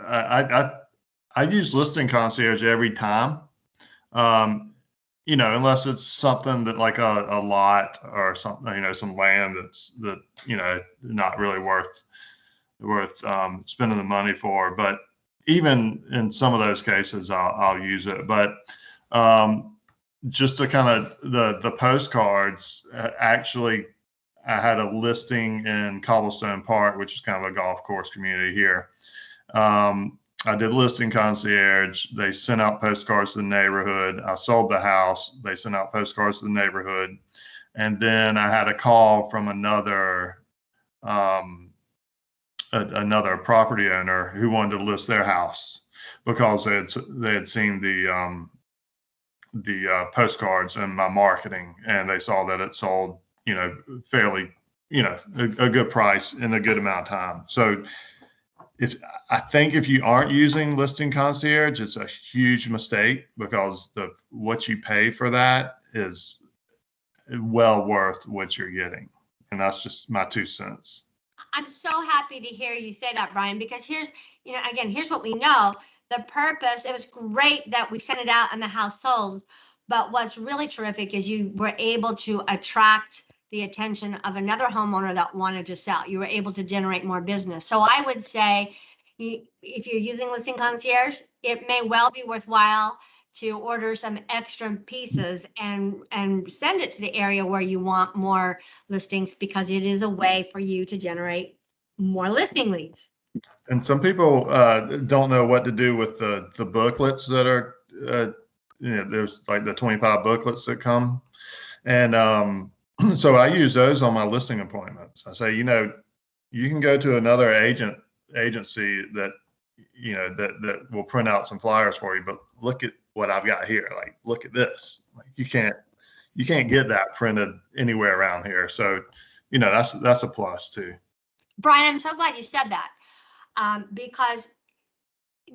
I use listing concierge every time. Unless it's something that like a lot or something, some land that not really worth spending the money for. But even in some of those cases, I'll use it. But just to kind of the postcards, actually, I had a listing in Cobblestone Park, which is kind of a golf course community here. I did listing concierge. They sent out postcards to the neighborhood. I sold the house. They sent out postcards to the neighborhood. And then I had a call from another property owner who wanted to list their house because they had seen the postcards and my marketing, and they saw that it sold, fairly, a good price in a good amount of time. So I think if you aren't using listing concierge, it's a huge mistake because what you pay for that is well worth what you're getting. And that's just my 2 cents. I'm so happy to hear you say that, Brian, because here's what we know. The purpose, it was great that we sent it out and the house sold, but what's really terrific is you were able to attract the attention of another homeowner that wanted to sell. You were able to generate more business. So I would say if you're using listing concierge, it may well be worthwhile to order some extra pieces and send it to the area where you want more listings, because it is a way for you to generate more listing leads. And some people don't know what to do with the booklets that are, there's like the 25 booklets that come. And so I use those on my listing appointments. I say, you can go to another agency that, that will print out some flyers for you, but look at what I've got here. Like, look at this. Like, you can't get that printed anywhere around here. So, that's a plus too. Brian, I'm so glad you said that, because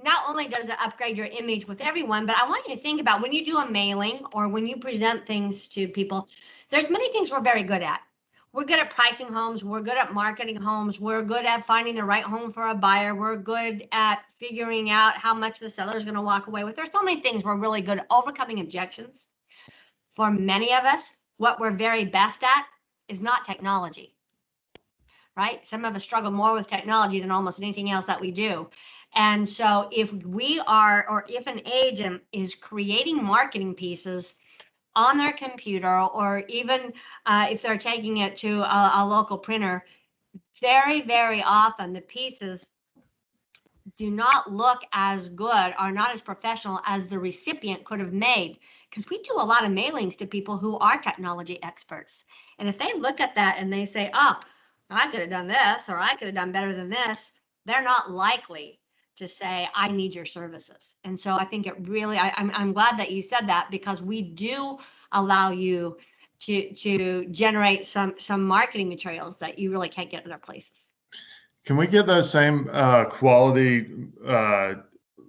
not only does it upgrade your image with everyone, but I want you to think about when you do a mailing or when you present things to people, there's many things we're very good at. We're good at pricing homes. We're good at marketing homes. We're good at finding the right home for a buyer. We're good at figuring out how much the seller is going to walk away with. There's so many things we're really good at overcoming objections. For many of us, what we're very best at is not technology, right? Some of us struggle more with technology than almost anything else that we do. And so if if an agent is creating marketing pieces on their computer, or even if they're taking it to a local printer, very, very often the pieces do not look as good, are not as professional as the recipient could have made, because we do a lot of mailings to people who are technology experts. And if they look at that and they say, oh, I could have done this, or I could have done better than this, they're not likely to say, I need your services. And so I think it really, I'm glad that you said that, because we do allow you to generate some marketing materials that you really can't get other places. Can we get those same quality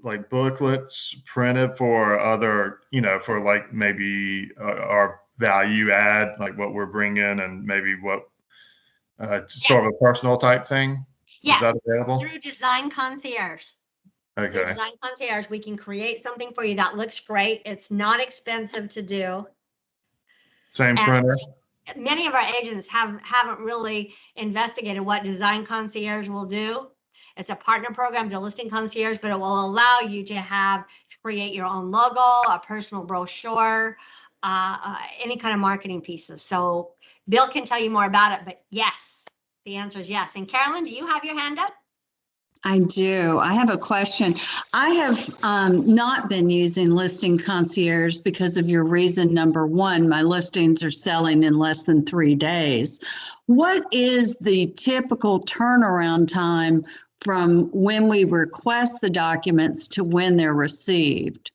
like booklets printed for other, for like maybe our value add, like what we're bringing and maybe what sort of a personal type thing? Is that Yes, available? through Design Concierge. Through Okay. Design Concierge, we can create something for you that looks great. It's not expensive to do. Same And printer? many of our agents haven't really investigated what Design Concierge will do. It's a partner program to Listing Concierge, but it will allow you to create your own logo, a personal brochure, any kind of marketing pieces. So Bill can tell you more about it, but yes, the answer is yes. And Carolyn, do you have your hand up? I do. I have a question. I have not been using Listing Concierge because of your reason. Number one, my listings are selling in less than 3 days. What is the typical turnaround time from when we request the documents to when they're received?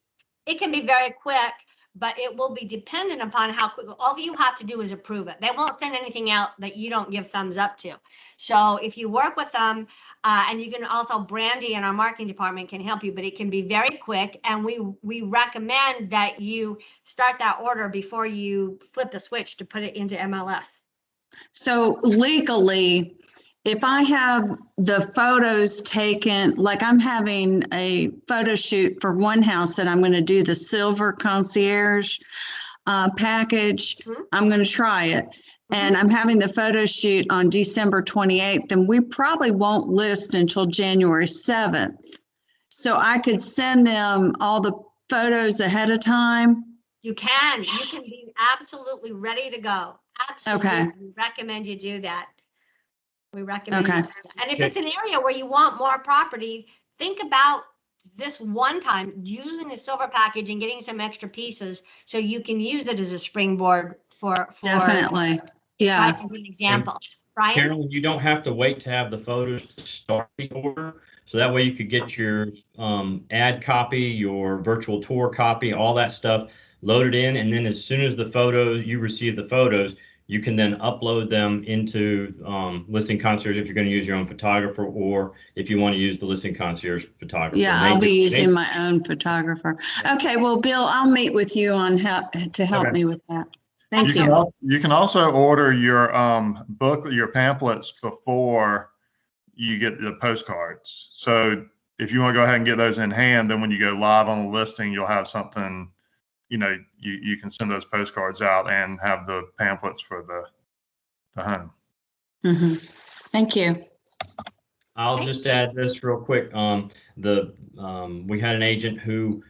It can be very quick, but it will be dependent upon how quick. All you have to do is approve it. They won't send anything out that you don't give thumbs up to. So if you work with them, and you can also, Brandy in our marketing department can help you, but it can be very quick. And we recommend that you start that order before you flip the switch to put it into MLS. So legally, if I have the photos taken, like I'm having a photo shoot for one house that I'm going to do the silver concierge package, I'm going to try it. And I'm having the photo shoot on December 28th, and we probably won't list until January 7th. So I could send them all the photos ahead of time. You can be absolutely ready to go. Absolutely. Okay. We recommend you do that. We recommend Okay. you do that. And if it's an area where you want more property, think about this one time using the silver package and getting some extra pieces so you can use it as a springboard for Definitely. Yeah. right, as an example. Brian? Carolyn, you don't have to wait to have the photos to start the order. So that way you could get your ad copy, your virtual tour copy, all that stuff loaded in. And then as soon as you receive the photos, you can then upload them into Listing Concierge if you're going to use your own photographer, or if you want to use the Listing Concierge photographer. Yeah, I'll be using my own photographer. Okay, well, Bill, I'll meet with you on how to help me with that. Thank you. You can also order your book, your pamphlets before you get the postcards. So if you want to go ahead and get those in hand, then when you go live on the listing, you'll have something, you can send those postcards out and have the pamphlets for the home. Thank you. I'll just add this real quick. We had an agent who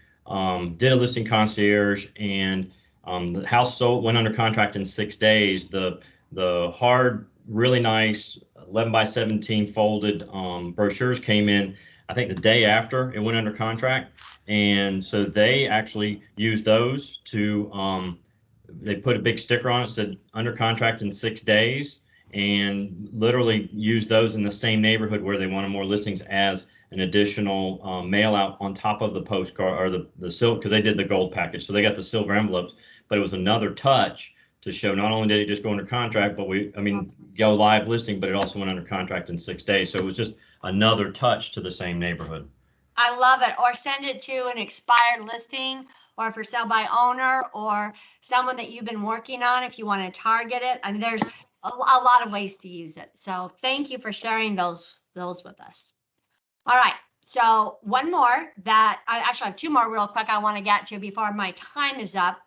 did a Listing Concierge, and the house went under contract in 6 days. The hard, really nice 11 by 17 folded brochures came in, I think, the day after it went under contract. And so they actually used those to, they put a big sticker on it, said under contract in 6 days, and literally used those in the same neighborhood where they wanted more listings as an additional mail out on top of the postcard, or the silver, because they did the gold package. So they got the silver envelopes, but it was another touch to show not only did it just go under contract, but go live listing, but it also went under contract in 6 days. So it was just another touch to the same neighborhood. I love it. Or send it to an expired listing, or for sale by owner, or someone that you've been working on if you want to target it. I mean, there's a lot of ways to use it. So thank you for sharing those with us. All right. So one more that I actually have two more real quick I want to get to before my time is up.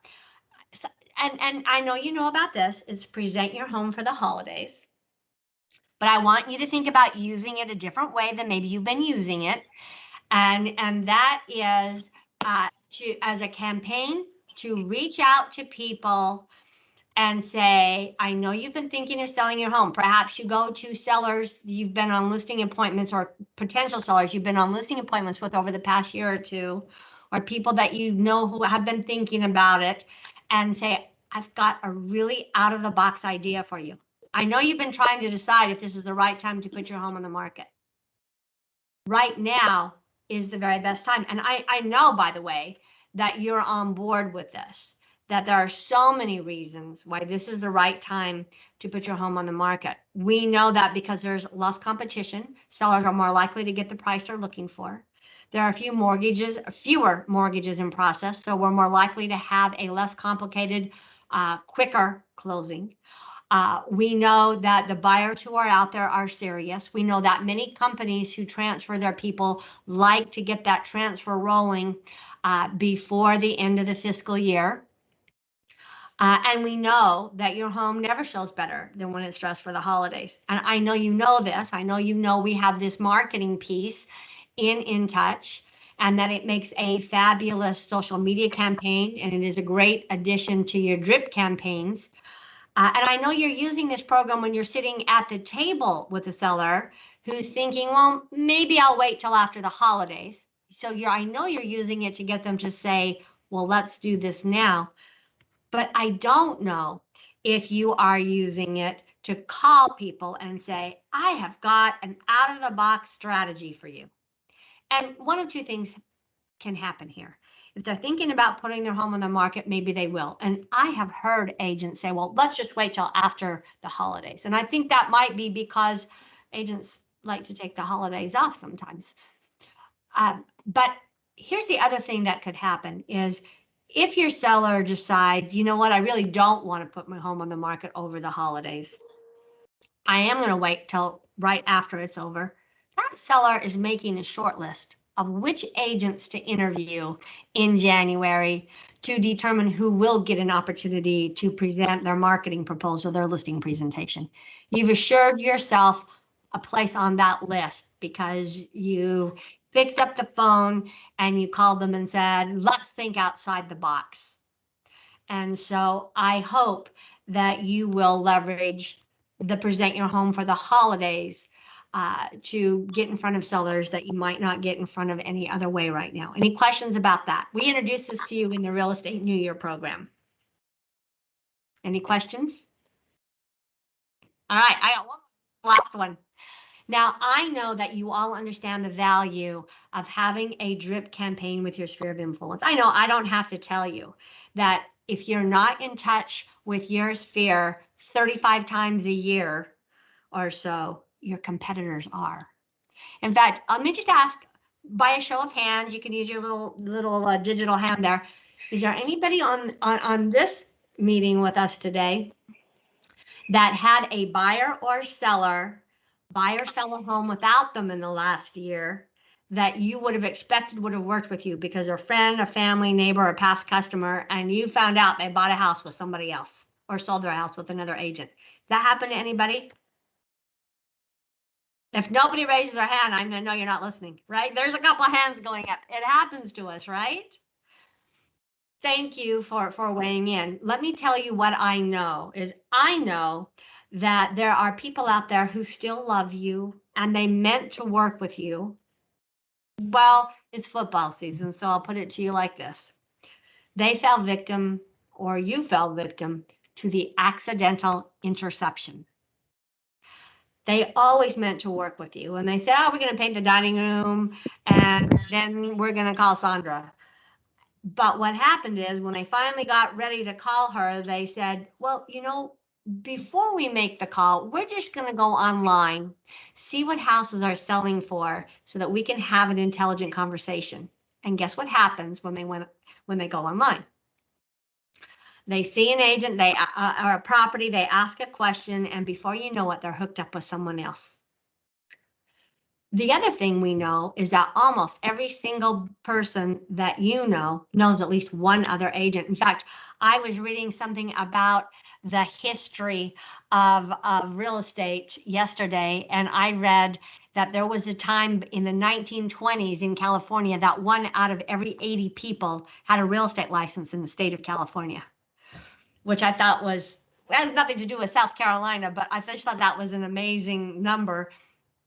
So, and I know you know about this. It's present your home for the holidays. But I want you to think about using it a different way than maybe you've been using it. And that is as a campaign to reach out to people and say, I know you've been thinking of selling your home. Perhaps you go to sellers you've been on listing appointments, or potential sellers you've been on listing appointments with over the past year or two, or people that you know who have been thinking about it, and say, I've got a really out of the box idea for you. I know you've been trying to decide if this is the right time to put your home on the market. right now is the very best time. And I know, by the way, that you're on board with this, that there are so many reasons why this is the right time to put your home on the market. We know that because there's less competition, sellers are more likely to get the price they're looking for. There are fewer mortgages in process, so we're more likely to have a less complicated, quicker closing. We know that the buyers who are out there are serious. We know that many companies who transfer their people like to get that transfer rolling before the end of the fiscal year. And we know that your home never shows better than when it's dressed for the holidays. And I know you know this. I know you know we have this marketing piece in Touch, and that it makes a fabulous social media campaign, and it is a great addition to your drip campaigns. And I know you're using this program when you're sitting at the table with a seller who's thinking, well, maybe I'll wait till after the holidays. So I know you're using it to get them to say, well, let's do this now. But I don't know if you are using it to call people and say, I have got an out of the box strategy for you. And one of two things can happen here. If they're thinking about putting their home on the market, maybe they will. And I have heard agents say, well, let's just wait till after the holidays. And I think that might be because agents like to take the holidays off sometimes. But here's the other thing that could happen is if your seller decides, you know what, I really don't want to put my home on the market over the holidays. I am going to wait till right after it's over. That seller is making a short list of which agents to interview in January to determine who will get an opportunity to present their marketing proposal, their listing presentation. You've assured yourself a place on that list because you picked up the phone and you called them and said, let's think outside the box. And so I hope that you will leverage the present your home for the holidays to get in front of sellers that you might not get in front of any other way right now. Any questions about that? We introduced this to you in the Real Estate New Year program. Any questions? All right, I got one last one. Now, I know that you all understand the value of having a drip campaign with your sphere of influence. I know I don't have to tell you that if you're not in touch with your sphere 35 times a year or so, your competitors are. In fact, let me just ask by a show of hands, you can use your little digital hand there. Is there anybody on this meeting with us today that had a buyer or seller buy or sell a home without them in the last year that you would have expected would have worked with you because they're a friend, a family, neighbor, or past customer, and you found out they bought a house with somebody else or sold their house with another agent? That happened to anybody? If nobody raises their hand, I'm gonna know you're not listening, right? There's a couple of hands going up. It happens to us, right? Thank you for weighing in. Let me tell you what I know is I know that there are people out there who still love you and they meant to work with you. Well, it's football season, so I'll put it to you like this. They fell victim, or you fell victim, to the accidental interception. They always meant to work with you. And they said, oh, we're going to paint the dining room and then we're going to call Sandra. But what happened is when they finally got ready to call her, they said, well, you know, before we make the call, we're just going to go online, see what houses are selling for so that we can have an intelligent conversation. And guess what happens when they go online? They see an agent, they or a property, they ask a question, and before you know it, they're hooked up with someone else. The other thing we know is that almost every single person that you know knows at least one other agent. In fact, I was reading something about the history of real estate yesterday, and I read that there was a time in the 1920s in California that 1 out of every 80 people had a real estate license in the state of California, which I thought has nothing to do with South Carolina, but I just thought that was an amazing number.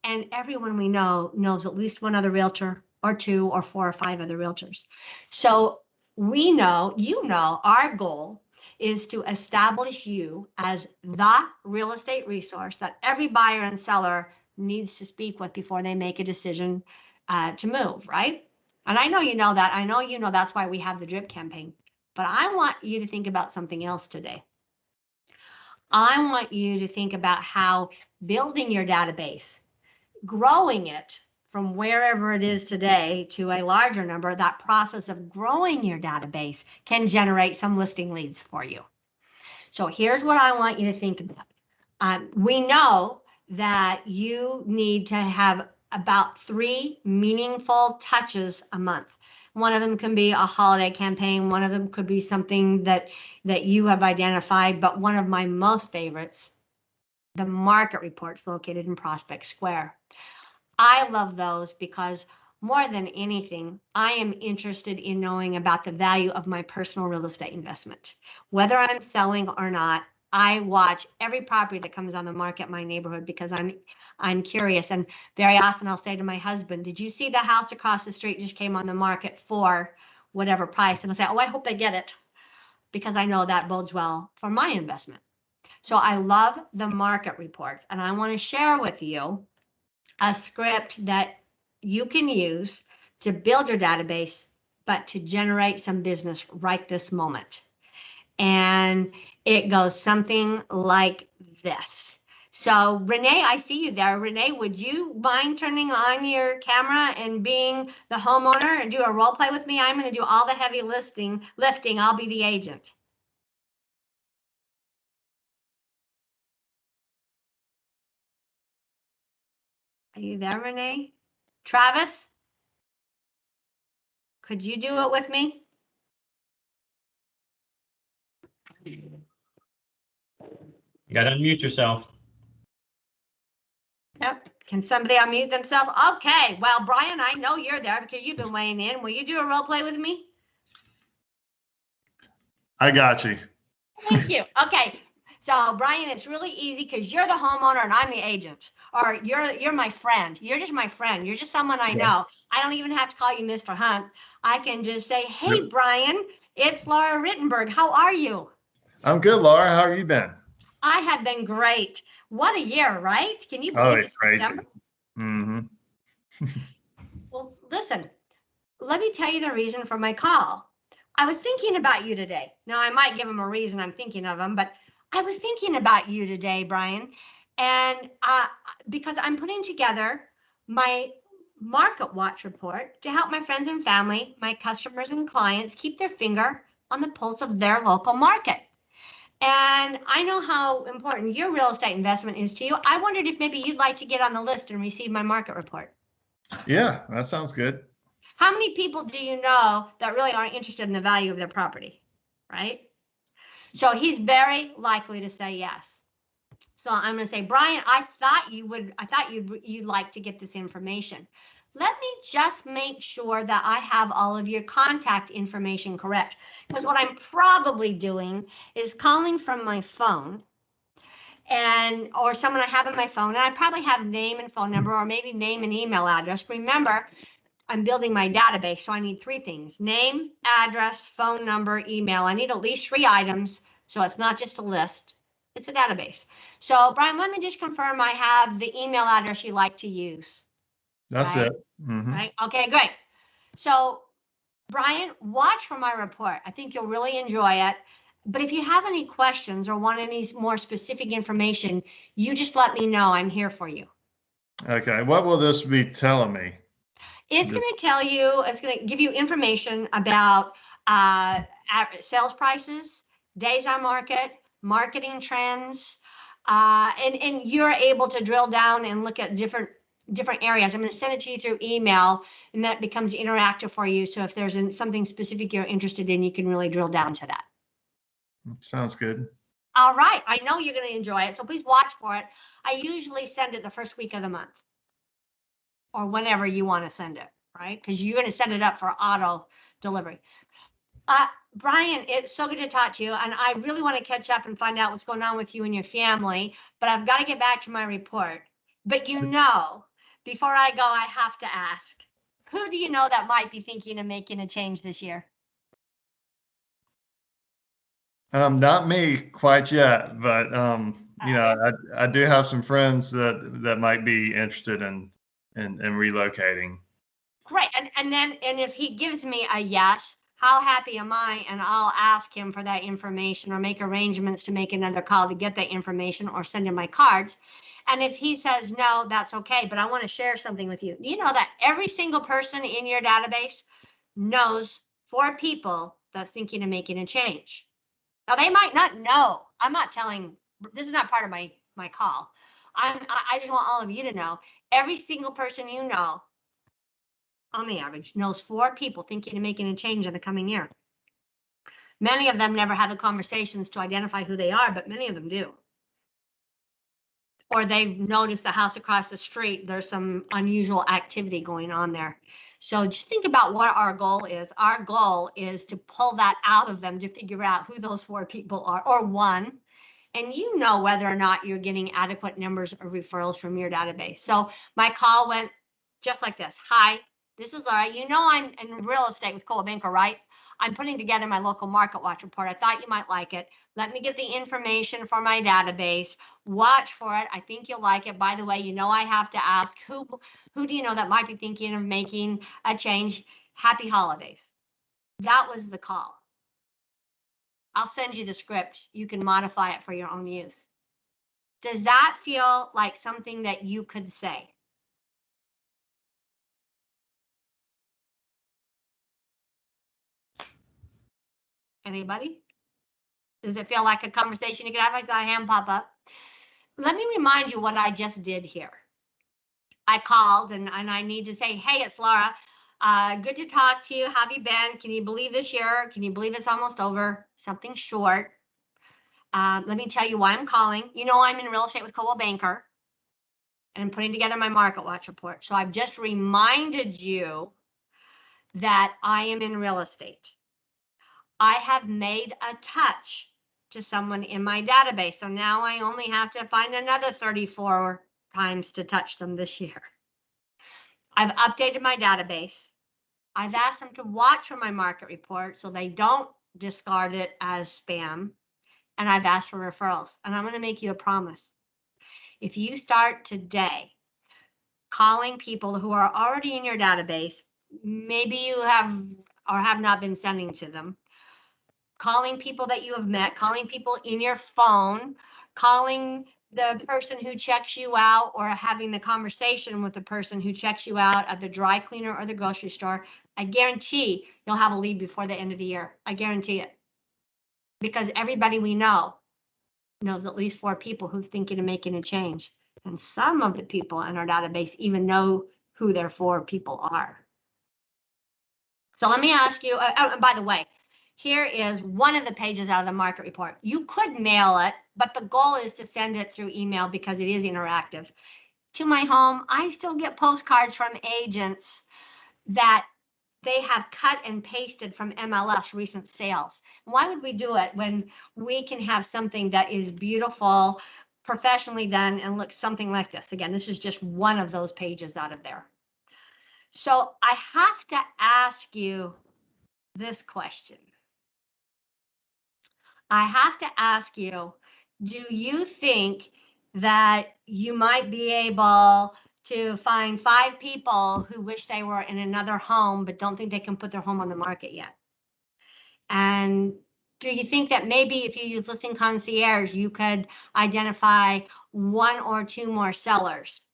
And everyone we know knows at least one other realtor or 2 or 4 or 5 other realtors. So we know, you know, our goal is to establish you as the real estate resource that every buyer and seller needs to speak with before they make a decision to move, right? And I know you know that. I know you know that's why we have the drip campaign. But I want you to think about something else today. I want you to think about how building your database, growing it from wherever it is today to a larger number, that process of growing your database can generate some listing leads for you. So here's what I want you to think about. We know that you need to have about 3 meaningful touches a month. One of them can be a holiday campaign. One of them could be something that you have identified. But one of my most favorites, the market reports located in Prospect Square. I love those because more than anything, I am interested in knowing about the value of my personal real estate investment. Whether I'm selling or not, I watch every property that comes on the market in my neighborhood because I'm curious. And very often I'll say to my husband, did you see the house across the street just came on the market for whatever price? And I'll say, oh, I hope they get it, because I know that bodes well for my investment. So I love the market reports, and I want to share with you a script that you can use to build your database, but to generate some business right this moment. And it goes something like this. So Renee, I see you there. Renee, would you mind turning on your camera and being the homeowner and do a role play with me? I'm going to do all the heavy lifting. I'll be the agent. Are you there, Renee? Travis, could you do it with me? You got to unmute yourself. Yep. Can somebody unmute themselves? Okay. Well, Brian, I know you're there because you've been weighing in. Will you do a role play with me? I got you. Thank you. Okay. So Brian, it's really easy because you're the homeowner and I'm the agent, or you're my friend. You're just my friend. You're just someone I know. I don't even have to call you Mr. Hunt. I can just say, hey, Yep. Brian, it's Laura Rittenberg. How are you? I'm good, Laura. How have you been? I have been great. What a year, right? Can you Oh, believe it's it's crazy. December? Mm-hmm. Well, listen, let me tell you the reason for my call. I was thinking about you today. Now, I might give him a reason I'm thinking of him, but I was thinking about you today, Brian, and because I'm putting together my market watch report to help my friends and family, my customers and clients keep their finger on the pulse of their local market. And I know how important your real estate investment is to you. I wondered if maybe you'd like to get on the list and receive my market report. Yeah, that sounds good. How many people do you know that really aren't interested in the value of their property, right? So he's very likely to say yes. So I'm going to say, Brian, I thought you'd like to get this information. Let me just make sure that I have all of your contact information correct. Because what I'm probably doing is calling from my phone or someone I have on my phone, and I probably have name and phone number, or maybe name and email address. Remember, I'm building my database, so I need 3 things: name, address, phone number, email. I need at least 3 items, so it's not just a list, it's a database. So Brian, let me just confirm I have the email address you like to use. That's right? it. Mm-hmm. Right? Okay, great. So Brian, watch for my report. I think you'll really enjoy it. But if you have any questions or want any more specific information, you just let me know. I'm here for you. Okay. What will this be telling me? It's going to tell you, it's going to give you information about sales prices, days on market, marketing trends, and you're able to drill down and look at different areas. I'm going to send it to you through email, and that becomes interactive for you. So if there's something specific you're interested in, you can really drill down to that. Sounds good. All right. I know you're going to enjoy it, so please watch for it. I usually send it the first week of the month, or whenever you want to send it, right? Because you're going to set it up for auto delivery. Brian, it's so good to talk to you. And I really want to catch up and find out what's going on with you and your family. But I've got to get back to my report. But before I go, I have to ask, who do you know that might be thinking of making a change this year? Not me quite yet, but I do have some friends that might be interested in relocating. Great. And then if he gives me a yes, how happy am I? And I'll ask him for that information or make arrangements to make another call to get that information or send him my cards. And if he says no, that's okay. But I want to share something with you. You know that every single person in your database knows 4 people that's thinking of making a change. Now they might not know. I'm not telling. This is not part of my call. I just want all of you to know. Every single person you know, on the average, knows 4 people thinking of making a change in the coming year. Many of them never have the conversations to identify who they are, but many of them do. Or they've noticed the house across the street, there's some unusual activity going on there. So just think about what our goal is. Our goal is to pull that out of them to figure out who those 4 people are, or 1. And you know whether or not you're getting adequate numbers of referrals from your database. So my call went just like this. Hi, this is Laura. You know I'm in real estate with Coldwell Banker, right? I'm putting together my local market watch report. I thought you might like it. Let me get the information for my database. Watch for it. I think you'll like it. By the way, you know I have to ask who do you know that might be thinking of making a change? Happy holidays. That was the call. I'll send you the script. You can modify it for your own use. Does that feel like something that you could say? Anybody? Does it feel like a conversation you could have? I saw a hand pop up. Let me remind you what I just did here. I called and I need to say, hey, it's Laura. Good to talk to you. How have you been? Can you believe this year? Can you believe it's almost over? Something short. Let me tell you why I'm calling. You know I'm in real estate with Coldwell Banker. And I'm putting together my market watch report. So I've just reminded you that I am in real estate. I have made a touch to someone in my database. So now I only have to find another 34 times to touch them this year. I've updated my database. I've asked them to watch for my market report so they don't discard it as spam. And I've asked for referrals. And I'm going to make you a promise. If you start today calling people who are already in your database, maybe you have or have not been sending to them, calling people that you have met, calling people in your phone, calling the person who checks you out, or having the conversation with the person who checks you out at the dry cleaner or the grocery store, I guarantee you'll have a lead before the end of the year. I guarantee it. Because everybody we know knows at least 4 people who's thinking of making a change. And some of the people in our database even know who their 4 people are. So let me ask you, by the way, here is one of the pages out of the market report. You could mail it, but the goal is to send it through email because it is interactive. To my home, I still get postcards from agents that they have cut and pasted from MLS recent sales. Why would we do it when we can have something that is beautiful, professionally done, and looks something like this? Again, this is just one of those pages out of there. So I have to ask you this question. I have to ask you, do you think that you might be able to find 5 people who wish they were in another home but don't think they can put their home on the market yet? And do you think that maybe if you use Listing Concierge, you could identify 1 or 2 more sellers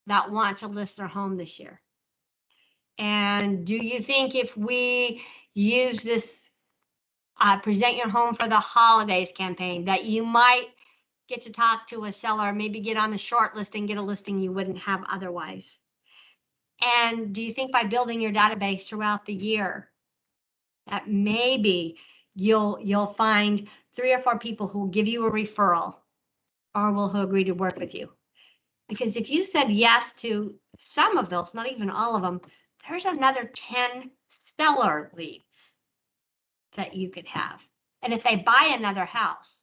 that want to list their home this year? And do you think if we use this present your home for the holidays campaign, that you might get to talk to a seller, maybe get on the short list and get a listing you wouldn't have otherwise? And do you think by building your database throughout the year that maybe you'll find 3 or 4 people who will give you a referral or who agree to work with you? Because if you said yes to some of those, not even all of them, there's another 10 seller leads that you could have. And if they buy another house,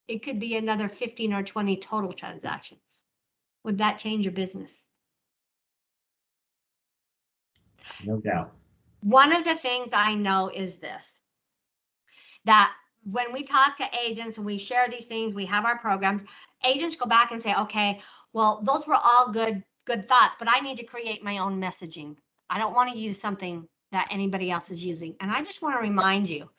it could be another 15 or 20 total transactions. Would that change your business? No doubt. One of the things I know is this, that when we talk to agents and we share these things, we have our programs, agents go back and say, okay, well, those were all good good thoughts, but I need to create my own messaging. I don't want to use something that anybody else is using. And I just want to remind you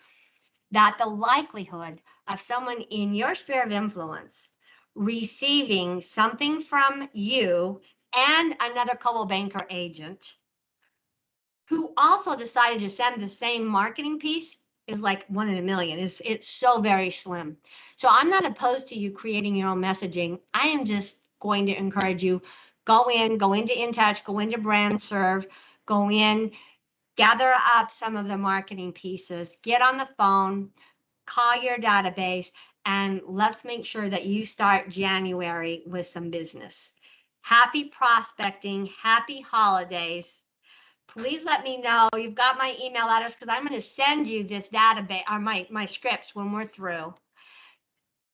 that the likelihood of someone in your sphere of influence receiving something from you and another Coldwell Banker agent who also decided to send the same marketing piece is like 1 in a million. It's so very slim. So I'm not opposed to you creating your own messaging. I am just going to encourage you, go into InTouch, go into Brand Serve, go in, gather up some of the marketing pieces, get on the phone, call your database, and let's make sure that you start January with some business. Happy prospecting, happy holidays. Please let me know. You've got my email address because I'm going to send you this database or my scripts when we're through.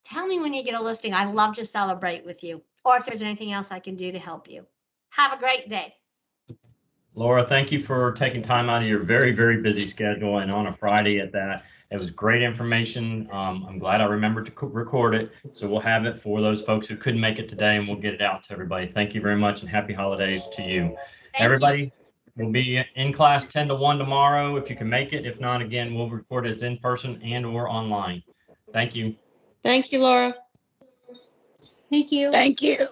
Tell me when you get a listing. I'd love to celebrate with you, or if there's anything else I can do to help you. Have a great day. Laura, thank you for taking time out of your very, very busy schedule and on a Friday at that. It was great information. I'm glad I remembered to record it. So we'll have it for those folks who couldn't make it today, and we'll get it out to everybody. Thank you very much, and happy holidays to you. Everybody, we'll be in class 10 to 1 tomorrow if you can make it. If not, again, we'll record this in person and or online. Thank you. Thank you, Laura. Thank you. Thank you.